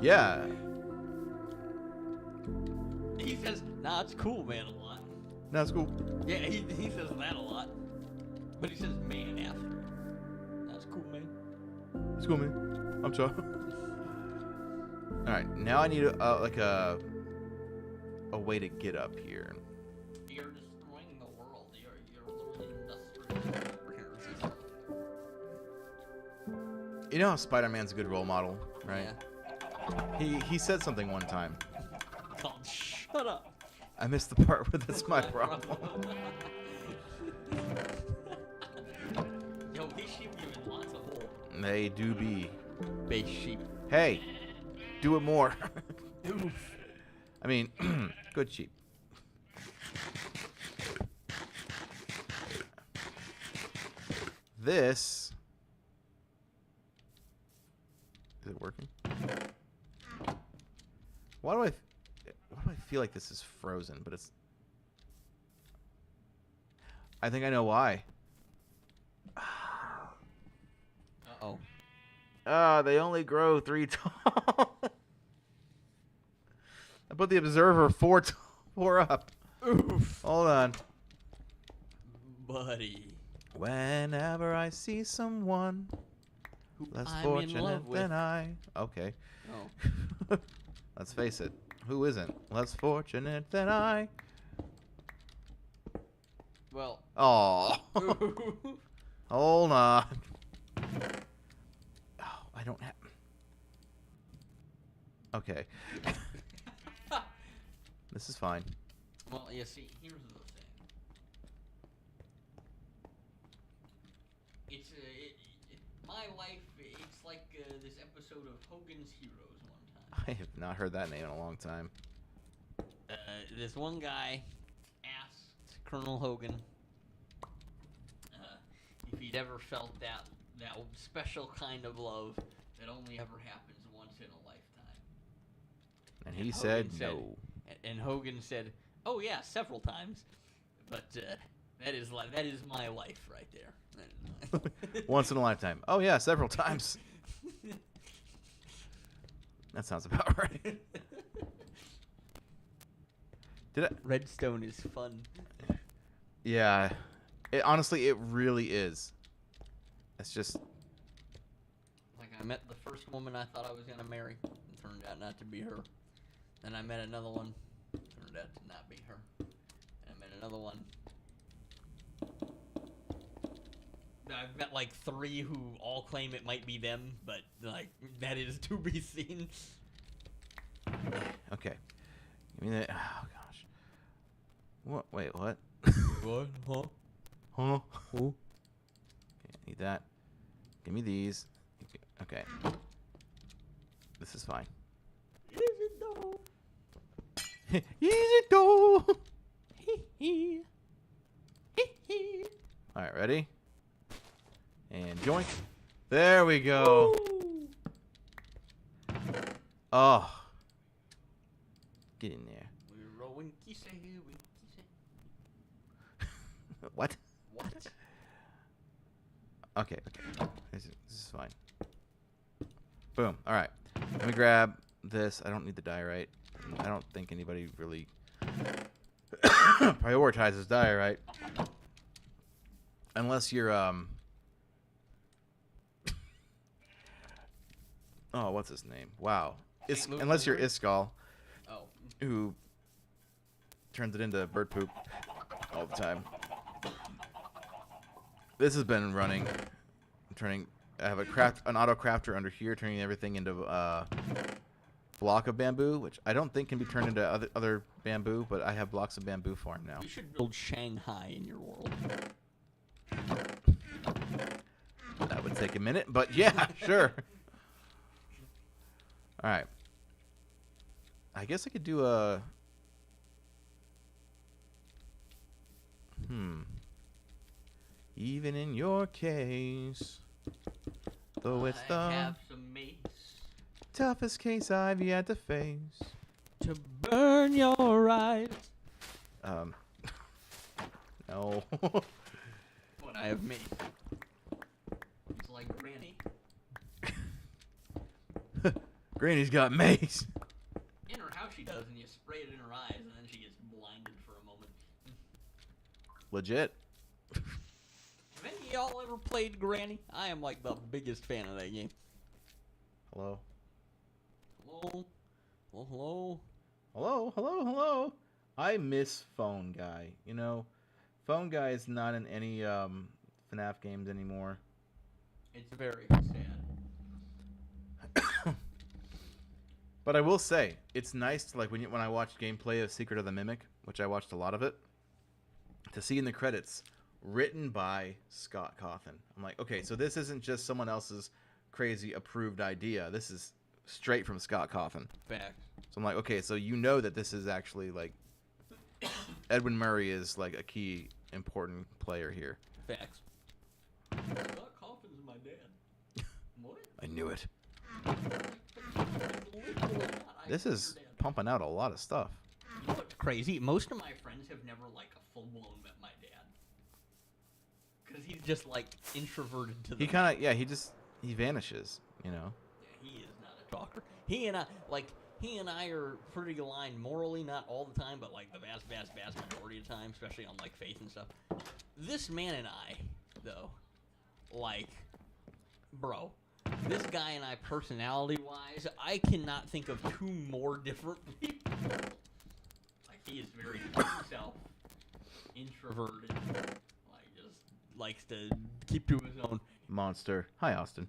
Speaker 1: Yeah.
Speaker 2: He says, nah, it's cool, man, a lot.
Speaker 1: No, it's cool.
Speaker 2: Yeah, he says that a lot. But he says man after. That's cool, man.
Speaker 1: It's cool, man. I'm Charles. Alright, now I need a way to get up here.
Speaker 2: You're destroying the world. You're literally industrial.
Speaker 1: You know how Spider-Man's a good role model, right?
Speaker 2: Yeah.
Speaker 1: He said something one time.
Speaker 2: It's called shut up.
Speaker 1: I missed the part where that's my problem. They do be.
Speaker 2: Base sheep.
Speaker 1: Hey, do it more.
Speaker 2: Oof.
Speaker 1: I mean, good sheep. This is it working? Why do I feel like this is frozen? But it's. I think I know why.
Speaker 2: Uh-oh.
Speaker 1: They only grow 3 tall. I put the observer 4 up.
Speaker 2: Oof.
Speaker 1: Hold on.
Speaker 2: Buddy.
Speaker 1: Whenever I see someone
Speaker 2: Who
Speaker 1: less
Speaker 2: I'm in
Speaker 1: fortunate
Speaker 2: love with.
Speaker 1: than I. Okay.
Speaker 2: Oh.
Speaker 1: Let's face it. Who isn't less fortunate than I?
Speaker 2: Well.
Speaker 1: Oh. Hold on. Oh, I don't have. Okay. This is fine.
Speaker 2: Well, you see, here's the thing. It's my life. It's like this episode of Hogan's Heroes one time.
Speaker 1: I have not heard that name in a long time.
Speaker 2: This one guy asked Colonel Hogan if he'd ever felt that special kind of love that only ever happens once in a lifetime.
Speaker 1: And he said no.
Speaker 2: And Hogan said, "Oh yeah, several times, but that is my life right there."
Speaker 1: Once in a lifetime. Oh yeah, several times. That sounds about right. Did I?
Speaker 2: Redstone is fun.
Speaker 1: Yeah. Honestly, it really is. It's just.
Speaker 2: Like I met the first woman I thought I was gonna marry. It turned out not to be her. Then I met another one. Turned out to not be her. And I met another one. I've met like 3 who all claim it might be them, but like that is to be seen.
Speaker 1: Okay. Give me that. Oh gosh. What? Wait. What?
Speaker 2: What? Huh?
Speaker 1: Huh? Okay, I need that. Give me these. Okay. This is fine.
Speaker 2: Is it though?
Speaker 1: Easy go.
Speaker 2: Hee hee.
Speaker 1: All right, ready? And joink. There we go.
Speaker 2: Ooh.
Speaker 1: Oh. Get in there.
Speaker 2: We're a winky say, winky say.
Speaker 1: What?
Speaker 2: What?
Speaker 1: Okay. This is fine. Boom. All right. Let me grab this. I don't need the diorite. I don't think anybody really prioritizes diorite. Unless you're, oh, what's his name? Wow. Unless you're Iskall,
Speaker 2: Oh.
Speaker 1: who turns it into bird poop all the time. This has been running. I have an auto crafter under here, turning everything into block of bamboo, which I don't think can be turned into other bamboo, but I have blocks of bamboo for him now.
Speaker 2: You should build Shanghai in your world.
Speaker 1: That would take a minute, but yeah, sure. All right. I guess I could do a. Even in your case, though it's
Speaker 2: I
Speaker 1: the
Speaker 2: have some mace
Speaker 1: toughest case I've yet to face.
Speaker 2: to burn your eyes.
Speaker 1: No.
Speaker 2: What I have mace. It's like Granny.
Speaker 1: Granny's got mace.
Speaker 2: In her house she does, and you spray it in her eyes, and then she gets blinded for a moment.
Speaker 1: Legit.
Speaker 2: Have any of y'all ever played Granny? I am like the biggest fan of that game.
Speaker 1: Hello.
Speaker 2: Hello? Hello?
Speaker 1: Hello. I miss Phone Guy. You know, Phone Guy is not in any FNAF games anymore.
Speaker 2: It's very sad.
Speaker 1: But I will say, it's nice to, like, when I watched gameplay of Secret of the Mimic, which I watched a lot of it, to see in the credits, written by Scott Cawthon. I'm like, okay, so this isn't just someone else's crazy approved idea. This is straight from Scott Cawthon.
Speaker 2: Facts.
Speaker 1: So I'm like, okay, so you know that this is actually like Edwin Murray is like a key important player here.
Speaker 2: Facts. Scott Cawthon's my dad. What?
Speaker 1: I knew it. This is pumping out a lot of stuff.
Speaker 2: You know what's crazy? Most of my friends have never like a full blown met my dad. Cause he's just like introverted to the.
Speaker 1: He kind of he vanishes, you know.
Speaker 2: Yeah, he is not a talker. He and I are pretty aligned morally, not all the time, but like the vast majority of the time, especially on like faith and stuff. This man and I, though, like, bro, this guy and I, personality-wise, I cannot think of two more different people. Like, he is very himself, introverted, like, just likes to keep to his own.
Speaker 1: Monster. Hi, Austin.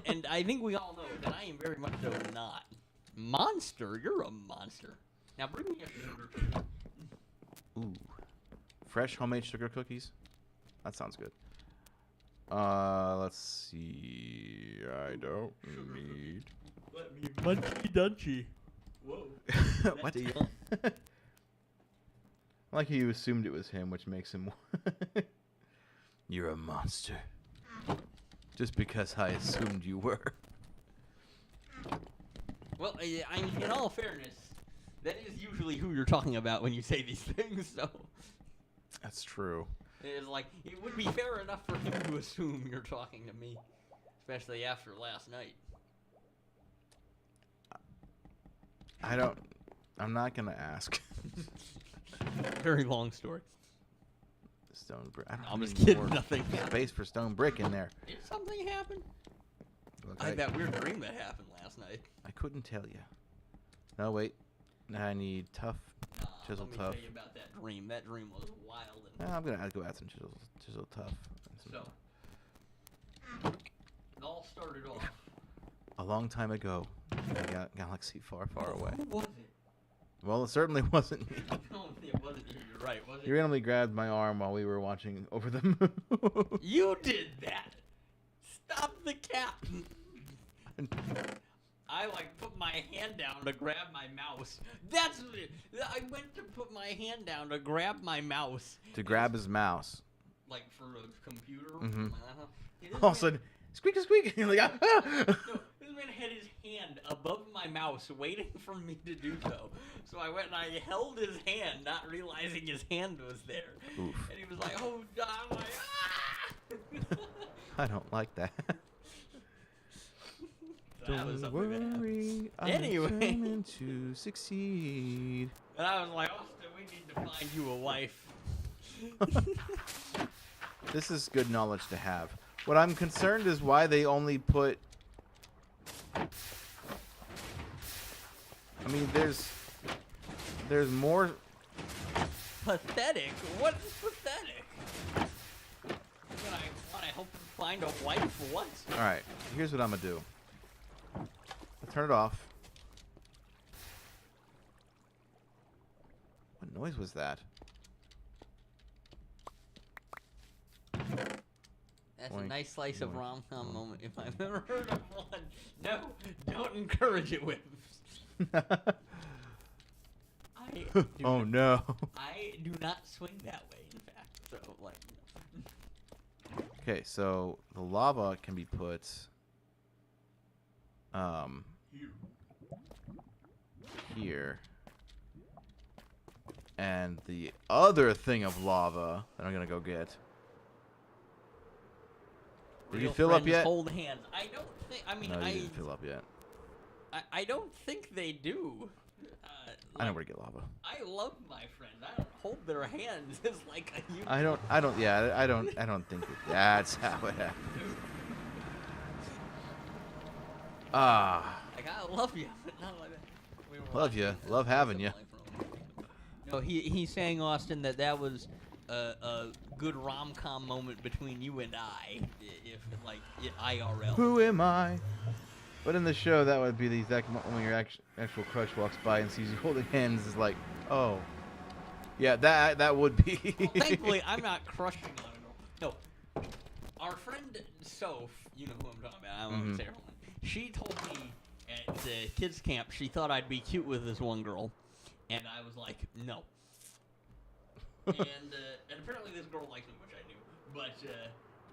Speaker 2: And I think we all know that I am very much so not. Monster? You're a monster. Now bring me a sugar cookie.
Speaker 1: Ooh. Fresh homemade sugar cookies? That sounds good. Let's see. I don't need.
Speaker 2: Let me munchy dunchy. Whoa.
Speaker 1: What? I like how you assumed it was him, which makes him. You're a monster. Just because I assumed you were.
Speaker 2: Well, I mean, in all fairness, that is usually who you're talking about when you say these things, so.
Speaker 1: That's true.
Speaker 2: It's like, it would be fair enough for him to assume you're talking to me. Especially after last night.
Speaker 1: I'm not gonna ask.
Speaker 2: Very long story.
Speaker 1: Stone brick.
Speaker 2: I'm just kidding, nothing
Speaker 1: Space for stone brick in there.
Speaker 2: Did something happen?
Speaker 1: Look,
Speaker 2: I had that weird dream that happened last night.
Speaker 1: I couldn't tell you. No, wait. I need tough, chisel
Speaker 2: let me
Speaker 1: tough.
Speaker 2: tell you about that dream. That dream was wild.
Speaker 1: I'm gonna go add some chisel tough.
Speaker 2: So, it all started off.
Speaker 1: A long time ago, in a galaxy far, far away.
Speaker 2: Who was it?
Speaker 1: Well, it certainly wasn't me.
Speaker 2: No, it wasn't you. You're right. Was it?
Speaker 1: You randomly grabbed my arm while we were watching Over the Moon.
Speaker 2: You did that. Stop the cat. I like put my hand down to grab my mouse. That's it. I went to put my hand down to grab my mouse.
Speaker 1: To grab his mouse.
Speaker 2: Like for a computer.
Speaker 1: Mm-hmm.
Speaker 2: This
Speaker 1: All of a sudden, squeak, squeak. You're like, ah!
Speaker 2: No, this man had his hand above my mouse, waiting for me to do so. So I went and I held his hand, not realizing his hand was there.
Speaker 1: Oof.
Speaker 2: And he was like, "Oh, I'm like, ah!"
Speaker 1: I don't like that.
Speaker 2: That was
Speaker 1: Don't
Speaker 2: something that happened.
Speaker 1: worry, I'm
Speaker 2: Anyway.
Speaker 1: determined to succeed.
Speaker 2: And I was like, "Austin, we need to find you a wife."
Speaker 1: This is good knowledge to have. What I'm concerned is why they only put... I mean, there's more...
Speaker 2: Pathetic? What is pathetic? When I hope to find a wife, what?
Speaker 1: Alright, here's what I'm gonna do. I'll turn it off. What noise was that?
Speaker 2: That's
Speaker 1: Boink,
Speaker 2: a nice slice of
Speaker 1: boink,
Speaker 2: rom-com
Speaker 1: boink.
Speaker 2: moment if I've ever heard of one. No, don't encourage it, Whips.
Speaker 1: Oh no.
Speaker 2: I do not swing that way, in fact. So, like,
Speaker 1: Okay, so the lava can be put here. And the other thing of lava that I'm gonna go get. Did you
Speaker 2: real
Speaker 1: fill up
Speaker 2: friends
Speaker 1: yet?
Speaker 2: Hold hands. I don't think. I mean,
Speaker 1: No, you didn't fill up yet.
Speaker 2: I don't think they do.
Speaker 1: I know where to get lava.
Speaker 2: I love my friends. I don't hold their hands as like a human.
Speaker 1: I don't think that's how it happened. Ah,
Speaker 2: Like, I love you, but not like that. We were
Speaker 1: love you,
Speaker 2: watching,
Speaker 1: love having you.
Speaker 2: No, he's saying, Austin, that was a good rom-com moment between you and I, if like IRL.
Speaker 1: Who am I? But in the show, that would be the exact moment when your actual crush walks by and sees you holding hands. Is like, oh, yeah, that would be.
Speaker 2: Well, thankfully, I'm not crushing on her. No, our friend Soph, you know who I'm talking about. I don't want to say her name. She told me at kids camp she thought I'd be cute with this one girl, and I was like, no. and apparently this girl likes me, which I knew,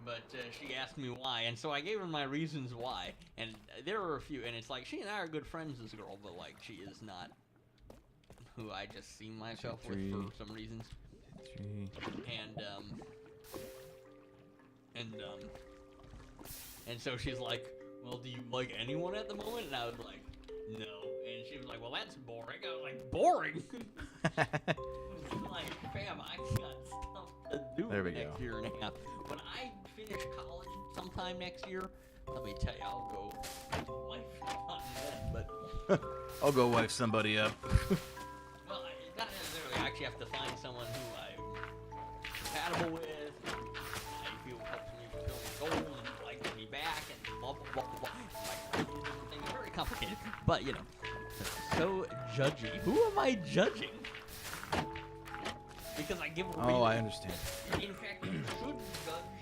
Speaker 2: but she asked me why, and so I gave her my reasons why, and there were a few, and it's like she and I are good friends, this girl, but like she is not who I just see myself with for some reasons. And so she's like, well, do you like anyone at the moment? And I was like, no. And she was like, well, that's boring. I was like, boring? Like, fam, I got stuff to do next year and a half. When I finish college sometime next year, let me tell you, I'll go wife on then, but...
Speaker 1: I'll go wife somebody up.
Speaker 2: Well, not necessarily. I actually have to find someone who I'm compatible with, I feel helps me fulfill my goals, and likes me back, and blah, blah, blah, blah. Like, different things. Very complicated. But, you know, so judgy. Who am I judging? Because I give a reason.
Speaker 1: Oh, I understand.
Speaker 2: In fact, you should judge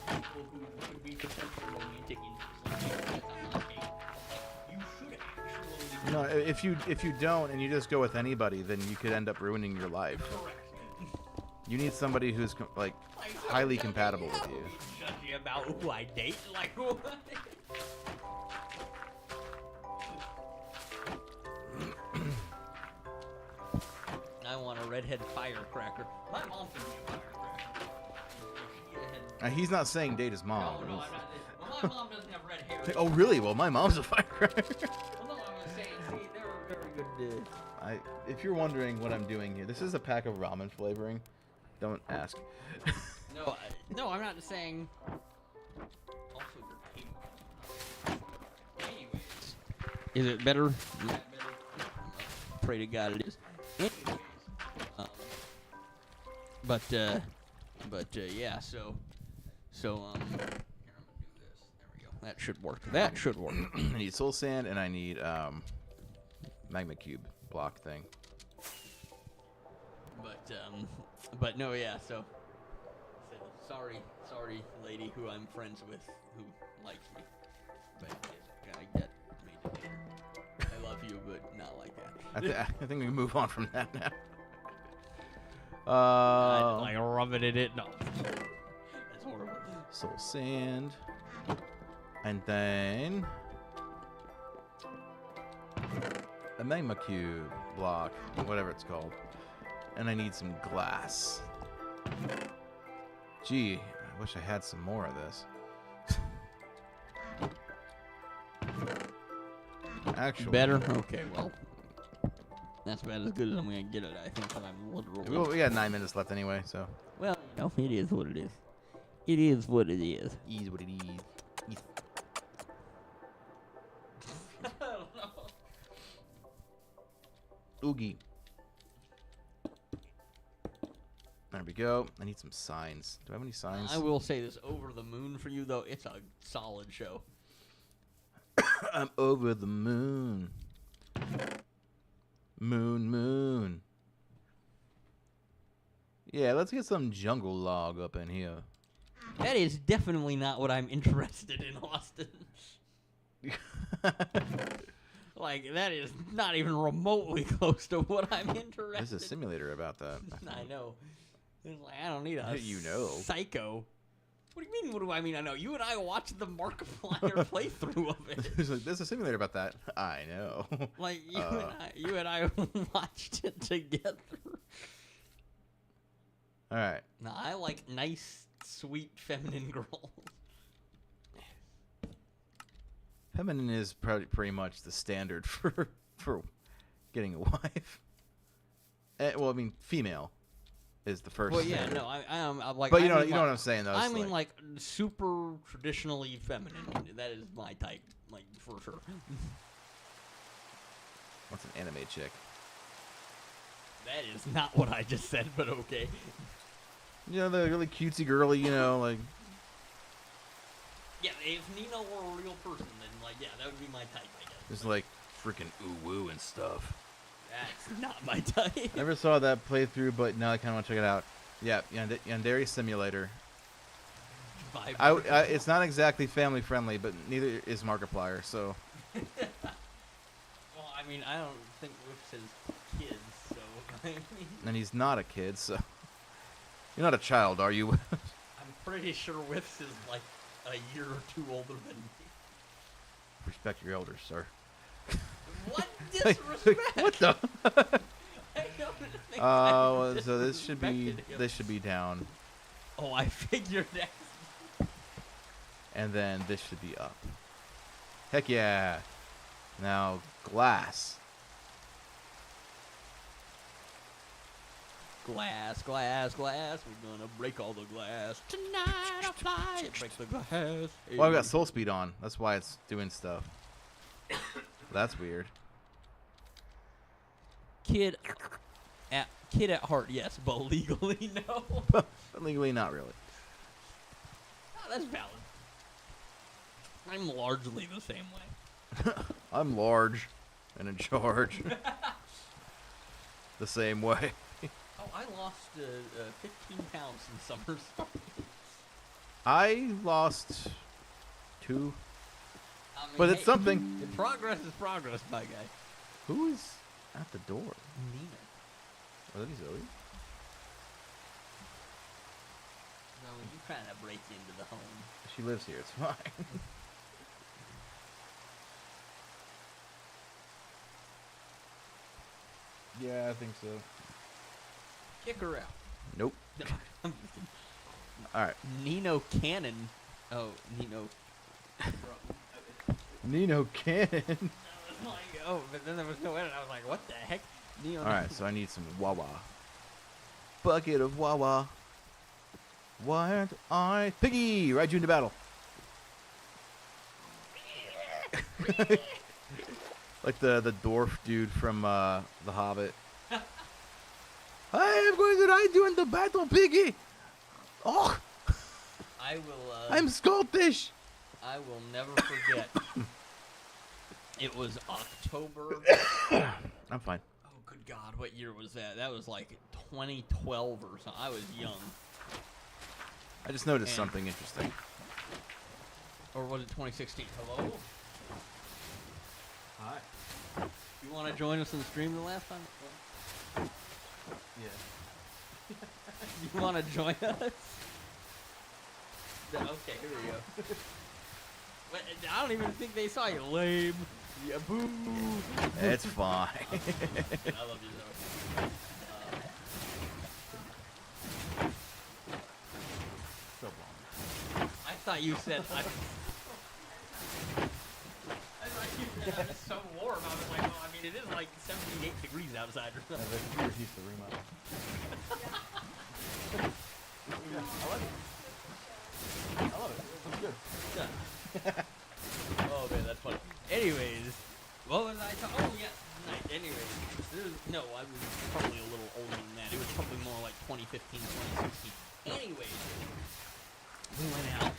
Speaker 2: people who could be potential romantic interests. You should actually.
Speaker 1: No, if you don't and you just go with anybody, then you could end up ruining your life.
Speaker 2: Correct.
Speaker 1: You need somebody who's like highly compatible with you.
Speaker 2: Judgy about who I date, like what? I want a redhead firecracker. My mom can be a firecracker.
Speaker 1: He's not saying date his mom.
Speaker 2: No, I'm not. Well, my mom doesn't have red hair.
Speaker 1: Oh, really? Well, my mom's a firecracker.
Speaker 2: Well, no, I'm saying, see, they're very good.
Speaker 1: If you're wondering what I'm doing here, this is a pack of ramen flavoring. Don't ask.
Speaker 2: No, I'm not saying. Also, your table. Anyways, is it better? Is that better? Pray to God it is. Anyways, yeah. So, here, I'm gonna do this. There we go. That should work. That should work.
Speaker 1: I need soul sand and I need magma cube block thing.
Speaker 2: But no, yeah. So sorry, lady, who I'm friends with, who likes me, but I get me to date her. I love you, but not like that.
Speaker 1: I think we can move on from that now.
Speaker 2: Like rubbing it in. No, that's horrible.
Speaker 1: Soul sand, and then a magma cube block, whatever it's called, and I need some glass. Gee, I wish I had some more of this. Actually,
Speaker 2: better. Okay, well, that's about as good as I'm gonna get it. I think I'm literally.
Speaker 1: Well, we got 9 minutes left anyway, so.
Speaker 2: Well, you know, it is what it is. It is what it is.
Speaker 1: Ease what it is.
Speaker 2: I don't know.
Speaker 1: Oogie. There we go. I need some signs. Do I have any signs?
Speaker 2: I will say this: Over the Moon for you, though, it's a solid show.
Speaker 1: I'm over the moon. Moon. Yeah, let's get some jungle log up in here.
Speaker 2: That is definitely not what I'm interested in, Austin. Like, that is not even remotely close to what I'm interested in.
Speaker 1: There's a simulator about that.
Speaker 2: I know. It's like, I don't need a psycho. What do you mean, what do I mean? I know. You and I watched the Markiplier playthrough of it.
Speaker 1: There's a simulator about that. I know.
Speaker 2: Like, you and I watched it together.
Speaker 1: All right.
Speaker 2: Now, I like nice, sweet, feminine girls.
Speaker 1: Feminine is pretty much the standard for getting a wife. Well, I mean, female is the first.
Speaker 2: Well, yeah,
Speaker 1: standard.
Speaker 2: no, I'm like.
Speaker 1: But you know what I'm saying, though.
Speaker 2: I mean, like super traditionally feminine. That is my type, like for sure.
Speaker 1: What's an anime chick?
Speaker 2: That is not what I just said, but okay.
Speaker 1: You know, the really cutesy girly, you know, like.
Speaker 2: Yeah, if Nina were a real person, then like, yeah, that would be my type, I guess.
Speaker 1: Just like freaking ooh woo and stuff.
Speaker 2: That's not my type.
Speaker 1: Never saw that playthrough, but now I kind of want to check it out. Yeah, Yandere Simulator.
Speaker 2: vibe.
Speaker 1: it's not exactly family friendly, but neither is Markiplier. So
Speaker 2: Well, I mean, I don't think Whips has kids, so I mean,
Speaker 1: and he's not a kid, so you're not a child, are you?
Speaker 2: I'm pretty sure Whips is like a year or two older than me.
Speaker 1: Respect your elders, sir.
Speaker 2: What disrespect?
Speaker 1: What the?
Speaker 2: I don't think
Speaker 1: Oh,
Speaker 2: I
Speaker 1: so this should be
Speaker 2: disrespected him.
Speaker 1: down,
Speaker 2: Oh, I figured that.
Speaker 1: and then this should be up. Heck yeah! Now glass.
Speaker 2: Glass, glass, glass. We're gonna break all the glass tonight. I'll fly and break the glass.
Speaker 1: Well, I've got soul speed on. That's why it's doing stuff. That's weird.
Speaker 2: Kid at heart, yes, but legally no.
Speaker 1: But legally, not really.
Speaker 2: Oh, that's valid. I'm largely the same way.
Speaker 1: I'm large and in charge. The same way.
Speaker 2: Oh, I lost 15 pounds in summer.
Speaker 1: I lost 2,
Speaker 2: I mean,
Speaker 1: but it's
Speaker 2: hey,
Speaker 1: something.
Speaker 2: Progress is progress, my guy.
Speaker 1: Who is at the door?
Speaker 2: Nina.
Speaker 1: Oh, that is Zoe.
Speaker 2: No, you trying to break into the home.
Speaker 1: She lives here. It's fine. Yeah, I think so.
Speaker 2: Kick her out.
Speaker 1: Nope.
Speaker 2: No, I'm just kidding.
Speaker 1: All right.
Speaker 2: Nino Cannon. Oh, Nino.
Speaker 1: Nino Cannon.
Speaker 2: Oh, but then there was no edit. I was like, what the heck? Nino.
Speaker 1: All right, so I need some Wawa. Bucket of Wawa. Why aren't I Piggy? Ride you into battle. Like the dwarf dude from The Hobbit. I am going to ride you into battle, Piggy. Oh,
Speaker 2: I will.
Speaker 1: I'm Skullfish.
Speaker 2: I will never forget. It was October.
Speaker 1: I'm fine.
Speaker 2: Oh, good God! What year was that? That was like 2012 or something. I was young.
Speaker 1: I just noticed
Speaker 2: And-
Speaker 1: something interesting.
Speaker 2: Or was it 2016? Hello?
Speaker 1: Hi.
Speaker 2: You want to join us in the stream the last time?
Speaker 1: Yeah.
Speaker 2: You want to join us? Okay, here we go. But I don't even think they saw you. Lame. Yeah, boo.
Speaker 1: It's fine.
Speaker 2: I love you, though.
Speaker 1: So long.
Speaker 2: I thought you said. I thought you said I was so warm. I was like, well, I mean, it is like 78 degrees outside or something.
Speaker 1: The computers used the room up. I love it. I love it. It's good.
Speaker 2: Oh man, that's funny. Anyways, what was I talking? Oh yeah, night. Anyways, no, I was probably a little older than that. It was probably more like 2015, 2016. Anyways, we went out.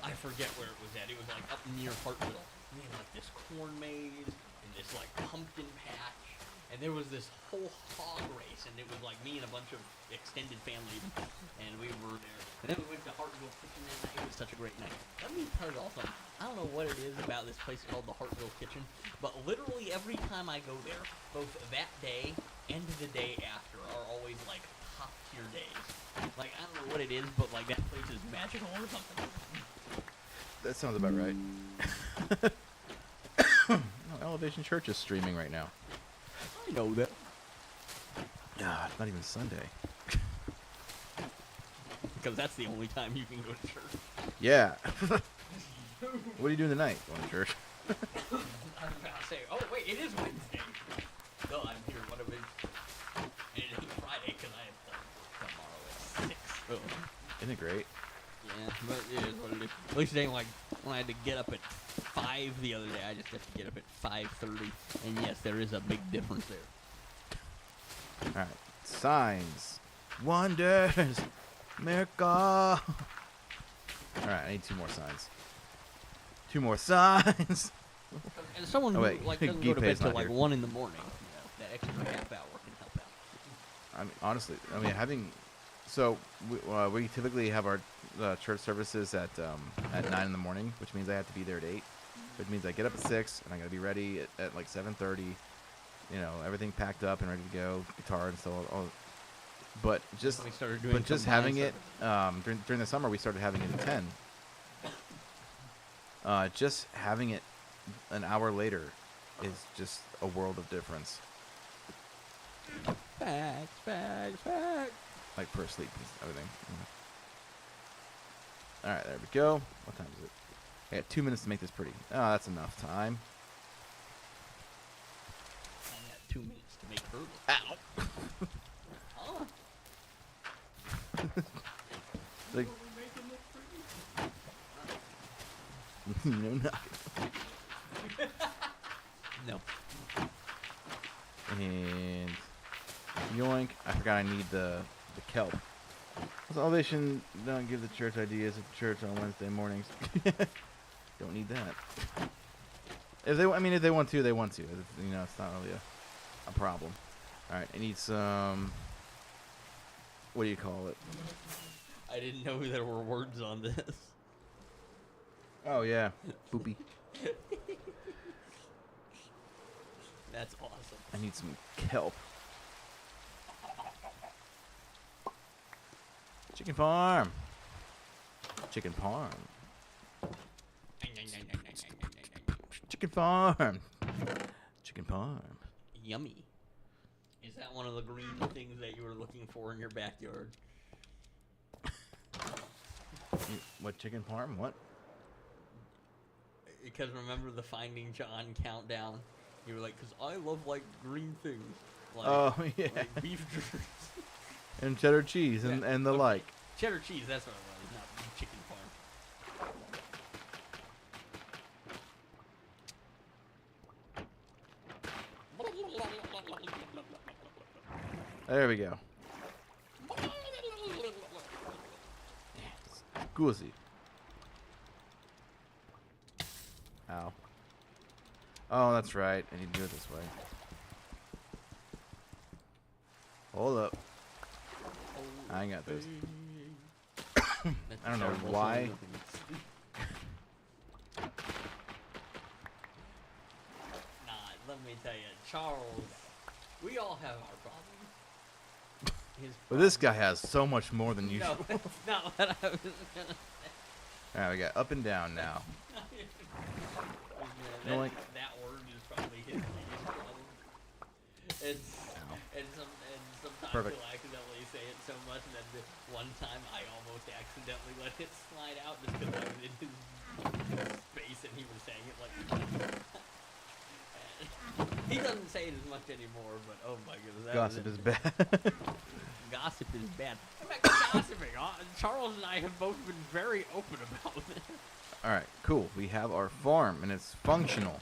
Speaker 2: I forget where it was at. It was like up near Hartville. We had like this corn maze and this like pumpkin patch, and there was this whole hog race, and it was like me and a bunch of extended family, and we were there. And then we went to Hartville Kitchen that night. It was such a great night. Let me tell you all something. I don't know what it is about this place called the Hartville Kitchen, but literally every time I go there, both that day and the day after are always like top tier days. Like I don't know what it is, but like that place is magical or something.
Speaker 1: That sounds about right. Oh, Elevation Church is streaming right now.
Speaker 2: I know that.
Speaker 1: Yeah, it's not even Sunday.
Speaker 2: Because that's the only time you can go to church.
Speaker 1: Yeah. What are you doing tonight? Going to church?
Speaker 2: I was about to say, oh wait, it is Wednesday. No, I'm here. What a big. And it ain't Friday because I have tomorrow at 6. Oh.
Speaker 1: Isn't it great?
Speaker 2: Yeah, but it is what it is. At least it ain't like when I had to get up at 5 the other day. I just have to get up at 5:30. And yes, there is a big difference there.
Speaker 1: All right. Signs. Wonders. Miracle. All right, I need 2 more signs. 2 more signs.
Speaker 2: And someone
Speaker 1: Oh,
Speaker 2: who
Speaker 1: wait,
Speaker 2: like doesn't go to
Speaker 1: Geepay's
Speaker 2: bed till
Speaker 1: not
Speaker 2: like
Speaker 1: here.
Speaker 2: 1 in the morning, you know, that extra half hour can help out.
Speaker 1: I mean, honestly, having... So, we typically have our church services at 9 in the morning, which means I have to be there at 8. Which means I get up at 6 and I gotta be ready at like 7:30. You know, everything packed up and ready to go, guitar and so all. But just having it during the summer, we started having it at 10. Just having it an hour later is just a world of difference.
Speaker 2: Facts.
Speaker 1: Like for sleep and everything. All right, there we go. What time is it? I got 2 minutes to make this pretty. Oh, that's enough time.
Speaker 2: I got 2 minutes to make her look.
Speaker 1: Ow!
Speaker 2: Oh.
Speaker 1: Like, no, not.
Speaker 2: No.
Speaker 1: And yoink! I forgot I need the kelp. Salvation don't give the church ideas at church on Wednesday mornings. Don't need that. If they want to, they want to. You know, it's not really a problem. All right, I need some. What do you call it?
Speaker 2: I didn't know there were words on this.
Speaker 1: Oh yeah, boopy.
Speaker 2: That's awesome.
Speaker 1: I need some kelp. Chicken farm. Chicken farm. Chicken farm. Chicken farm.
Speaker 2: Yummy. Is that one of the green things that you were looking for in your backyard?
Speaker 1: What chicken farm? What?
Speaker 2: Because remember the Finding John countdown? You were like, because I love like green things. Like,
Speaker 1: Oh yeah.
Speaker 2: like beef jerky.
Speaker 1: And cheddar cheese and,
Speaker 2: Yeah,
Speaker 1: and the
Speaker 2: okay.
Speaker 1: like.
Speaker 2: Cheddar cheese, that's what it was, not chicken farm.
Speaker 1: There we go. Goosey. Ow. Oh, that's right. I need to do it this way. Hold up. I got this. I don't know why.
Speaker 2: Let me tell you, Charles, we all have our problems.
Speaker 1: But this guy has so much more than usual.
Speaker 2: No, that's not what I was gonna say.
Speaker 1: Alright, we got up and down now.
Speaker 2: that,
Speaker 1: Like-
Speaker 2: that word is probably his biggest problem. And sometimes
Speaker 1: Perfect.
Speaker 2: he'll accidentally say it so much that one time I almost accidentally let it slide out just because I was in his space and he was saying it like. He doesn't say it as much anymore, but oh my goodness.
Speaker 1: Gossip is bad.
Speaker 2: Gossip is bad. In fact, gossiping. Charles and I have both been very open about this.
Speaker 1: Alright, cool. We have our farm, and it's functional.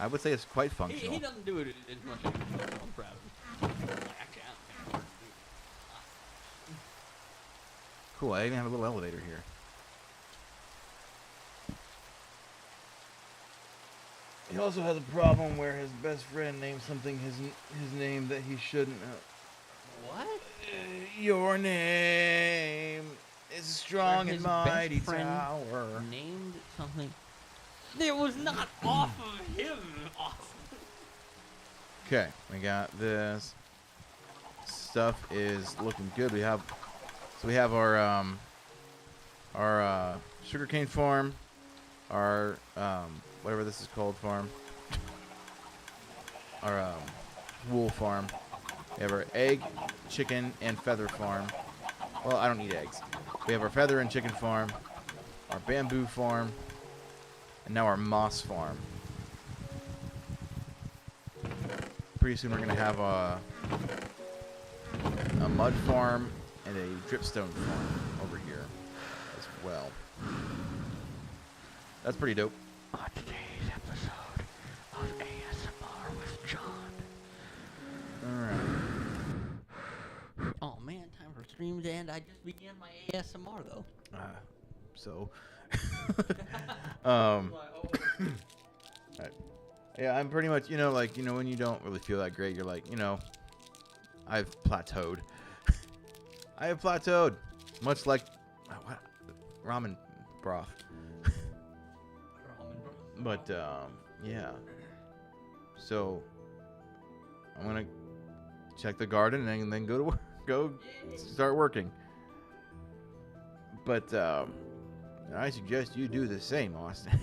Speaker 1: I would say it's quite functional.
Speaker 2: He doesn't do it as much anymore, so I'm proud of him. Like, actually, I don't think he does do it.
Speaker 1: Cool, I even have a little elevator here. He also has a problem where his best friend named something his name that he shouldn't.
Speaker 2: What?
Speaker 1: Your name is strong and mighty tower.
Speaker 2: Named something. It was not off of him. Awesome.
Speaker 1: Okay, we got this. Stuff is looking good. We have our sugarcane farm, our whatever this is called farm, our wool farm. We have our egg, chicken, and feather farm. Well, I don't need eggs. We have our feather and chicken farm, our bamboo farm, and now our moss farm. Pretty soon we're gonna have a mud farm and a dripstone farm over here as well. That's pretty dope.
Speaker 2: On today's episode of ASMR with John.
Speaker 1: Alright.
Speaker 2: Oh man, time for streams, and I just began my ASMR though.
Speaker 1: So. Alright. Yeah, I'm pretty much, when you don't really feel that great, you're like, I've plateaued. I have plateaued. Much like, why ramen broth. But yeah. So I'm gonna check the garden and then go to work. Go start working. But I suggest you do the same, Austin.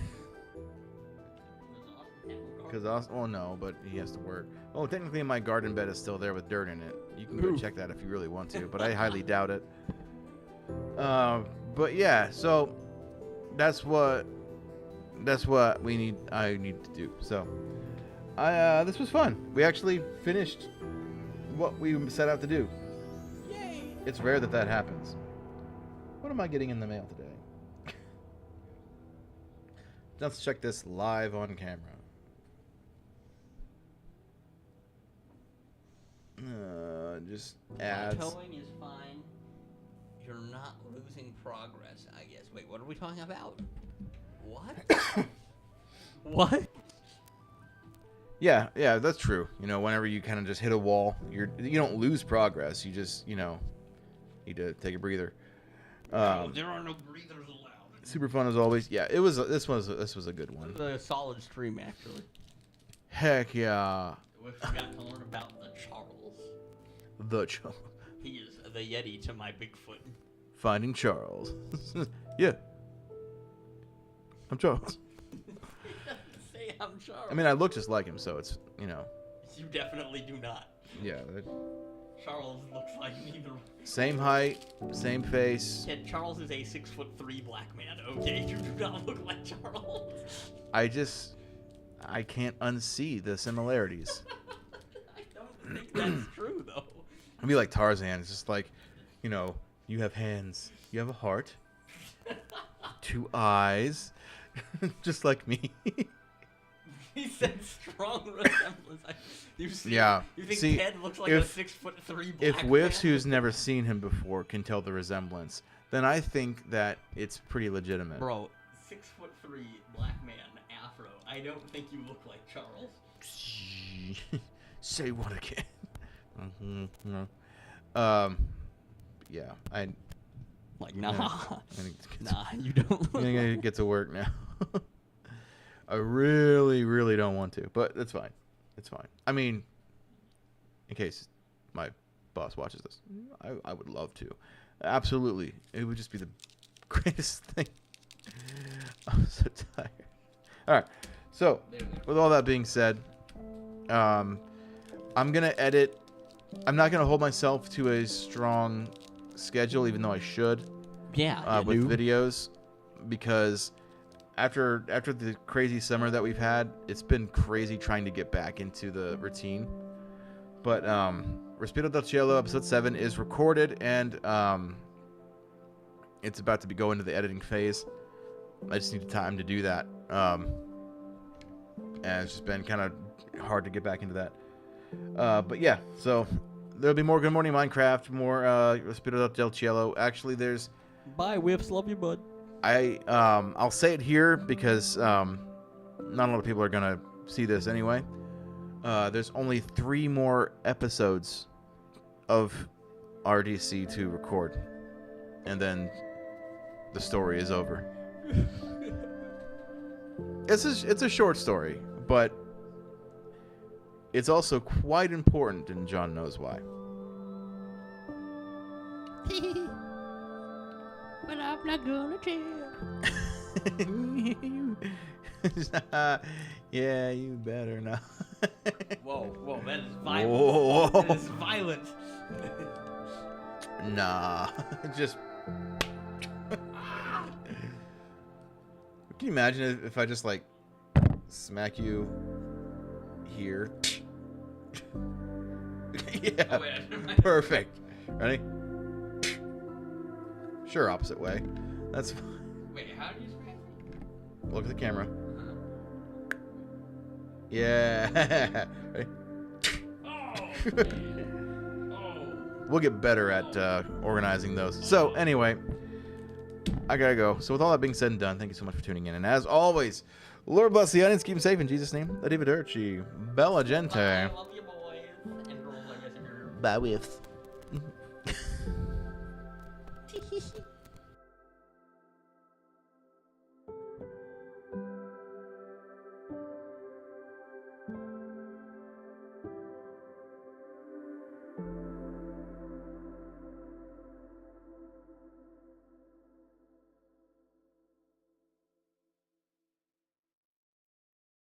Speaker 1: Because Austin, well, no, but he has to work. Oh, technically my garden bed is still there with dirt in it. You can go check that if you really want to, but I highly doubt it. But yeah, so that's what I need to do. So this was fun. We actually finished what we set out to do.
Speaker 2: Yay!
Speaker 1: It's rare that happens. What am I getting in the mail today? Let's check this live on camera. Just ads.
Speaker 2: Plateauing is fine. You're not losing progress, I guess. Wait, what are we talking about? What? What?
Speaker 1: Yeah, that's true. You know, whenever you kind of just hit a wall, you don't lose progress. You just, need to take a breather.
Speaker 2: There are no breathers allowed.
Speaker 1: Super fun as always. Yeah, it was. This was a good one.
Speaker 2: It was a solid stream, actually.
Speaker 1: Heck yeah.
Speaker 2: We forgot to learn about the Charles. He is the Yeti to my Bigfoot.
Speaker 1: Finding Charles. Yeah. I'm Charles.
Speaker 2: Say I'm Charles.
Speaker 1: I mean, I look just like him, so it's,
Speaker 2: You definitely do not.
Speaker 1: Yeah.
Speaker 2: Charles looks like neither.
Speaker 1: Same height, same face.
Speaker 2: Ted, Charles is a 6'3" black man. Okay, you do not look like Charles.
Speaker 1: I can't unsee the similarities.
Speaker 2: I don't think that's true, though.
Speaker 1: I'd be like Tarzan. It's just like, you have hands, you have a heart, 2 eyes, just like me.
Speaker 2: He said strong resemblance. You think Ted looks like a 6'3" black
Speaker 1: If
Speaker 2: man?
Speaker 1: Whiffs, who's never seen him before, can tell the resemblance, then I think that it's pretty legitimate.
Speaker 2: Bro, 6'3" black man, afro. I don't think you look like Charles.
Speaker 1: Say what again? Yeah,
Speaker 2: Nah, you don't look
Speaker 1: I'm gonna get to work now. I really, really don't want to, but it's fine. It's fine. I mean, in case my boss watches this, I would love to. Absolutely. It would just be the greatest thing. I'm so tired. All right. So, with all that being said, I'm going to edit. I'm not going to hold myself to a strong schedule, even though I should.
Speaker 2: Yeah,
Speaker 1: with videos, because after the crazy summer that we've had, it's been crazy trying to get back into the routine. But Respiro del Cielo episode 7 is recorded, and it's about to go into the editing phase. I just need time to do that, and it's just been kind of hard to get back into that. But yeah, so there'll be more Good Morning Minecraft, more Respiro del Cielo. Actually, there's
Speaker 2: bye, Whiffs. Love you, bud.
Speaker 1: I'll say it here because not a lot of people are gonna see this anyway. There's only 3 more episodes of RDC to record, and then the story is over. It's a short story, but it's also quite important, and John knows why.
Speaker 2: But I'm not gonna tell.
Speaker 1: Yeah, you better not.
Speaker 2: Whoa, that is violent.
Speaker 1: Whoa.
Speaker 2: That is violent.
Speaker 1: Nah, just. Can you imagine if I just like smack you here? Yeah,
Speaker 2: Oh, wait,
Speaker 1: perfect. Ready? Sure, opposite way. That's fine.
Speaker 2: Wait, how do you smack me?
Speaker 1: Look at the camera. Yeah. Ready?
Speaker 2: Oh.
Speaker 1: We'll get better at organizing those. So, anyway, I gotta go. So, with all that being said and done, thank you so much for tuning in. And as always, Lord bless the audience. Keep them safe in Jesus' name. Arrivederci. Bella gente.
Speaker 2: Bye, love you, boys. And girls, I guess, if you're...
Speaker 1: Bye, Whiffs.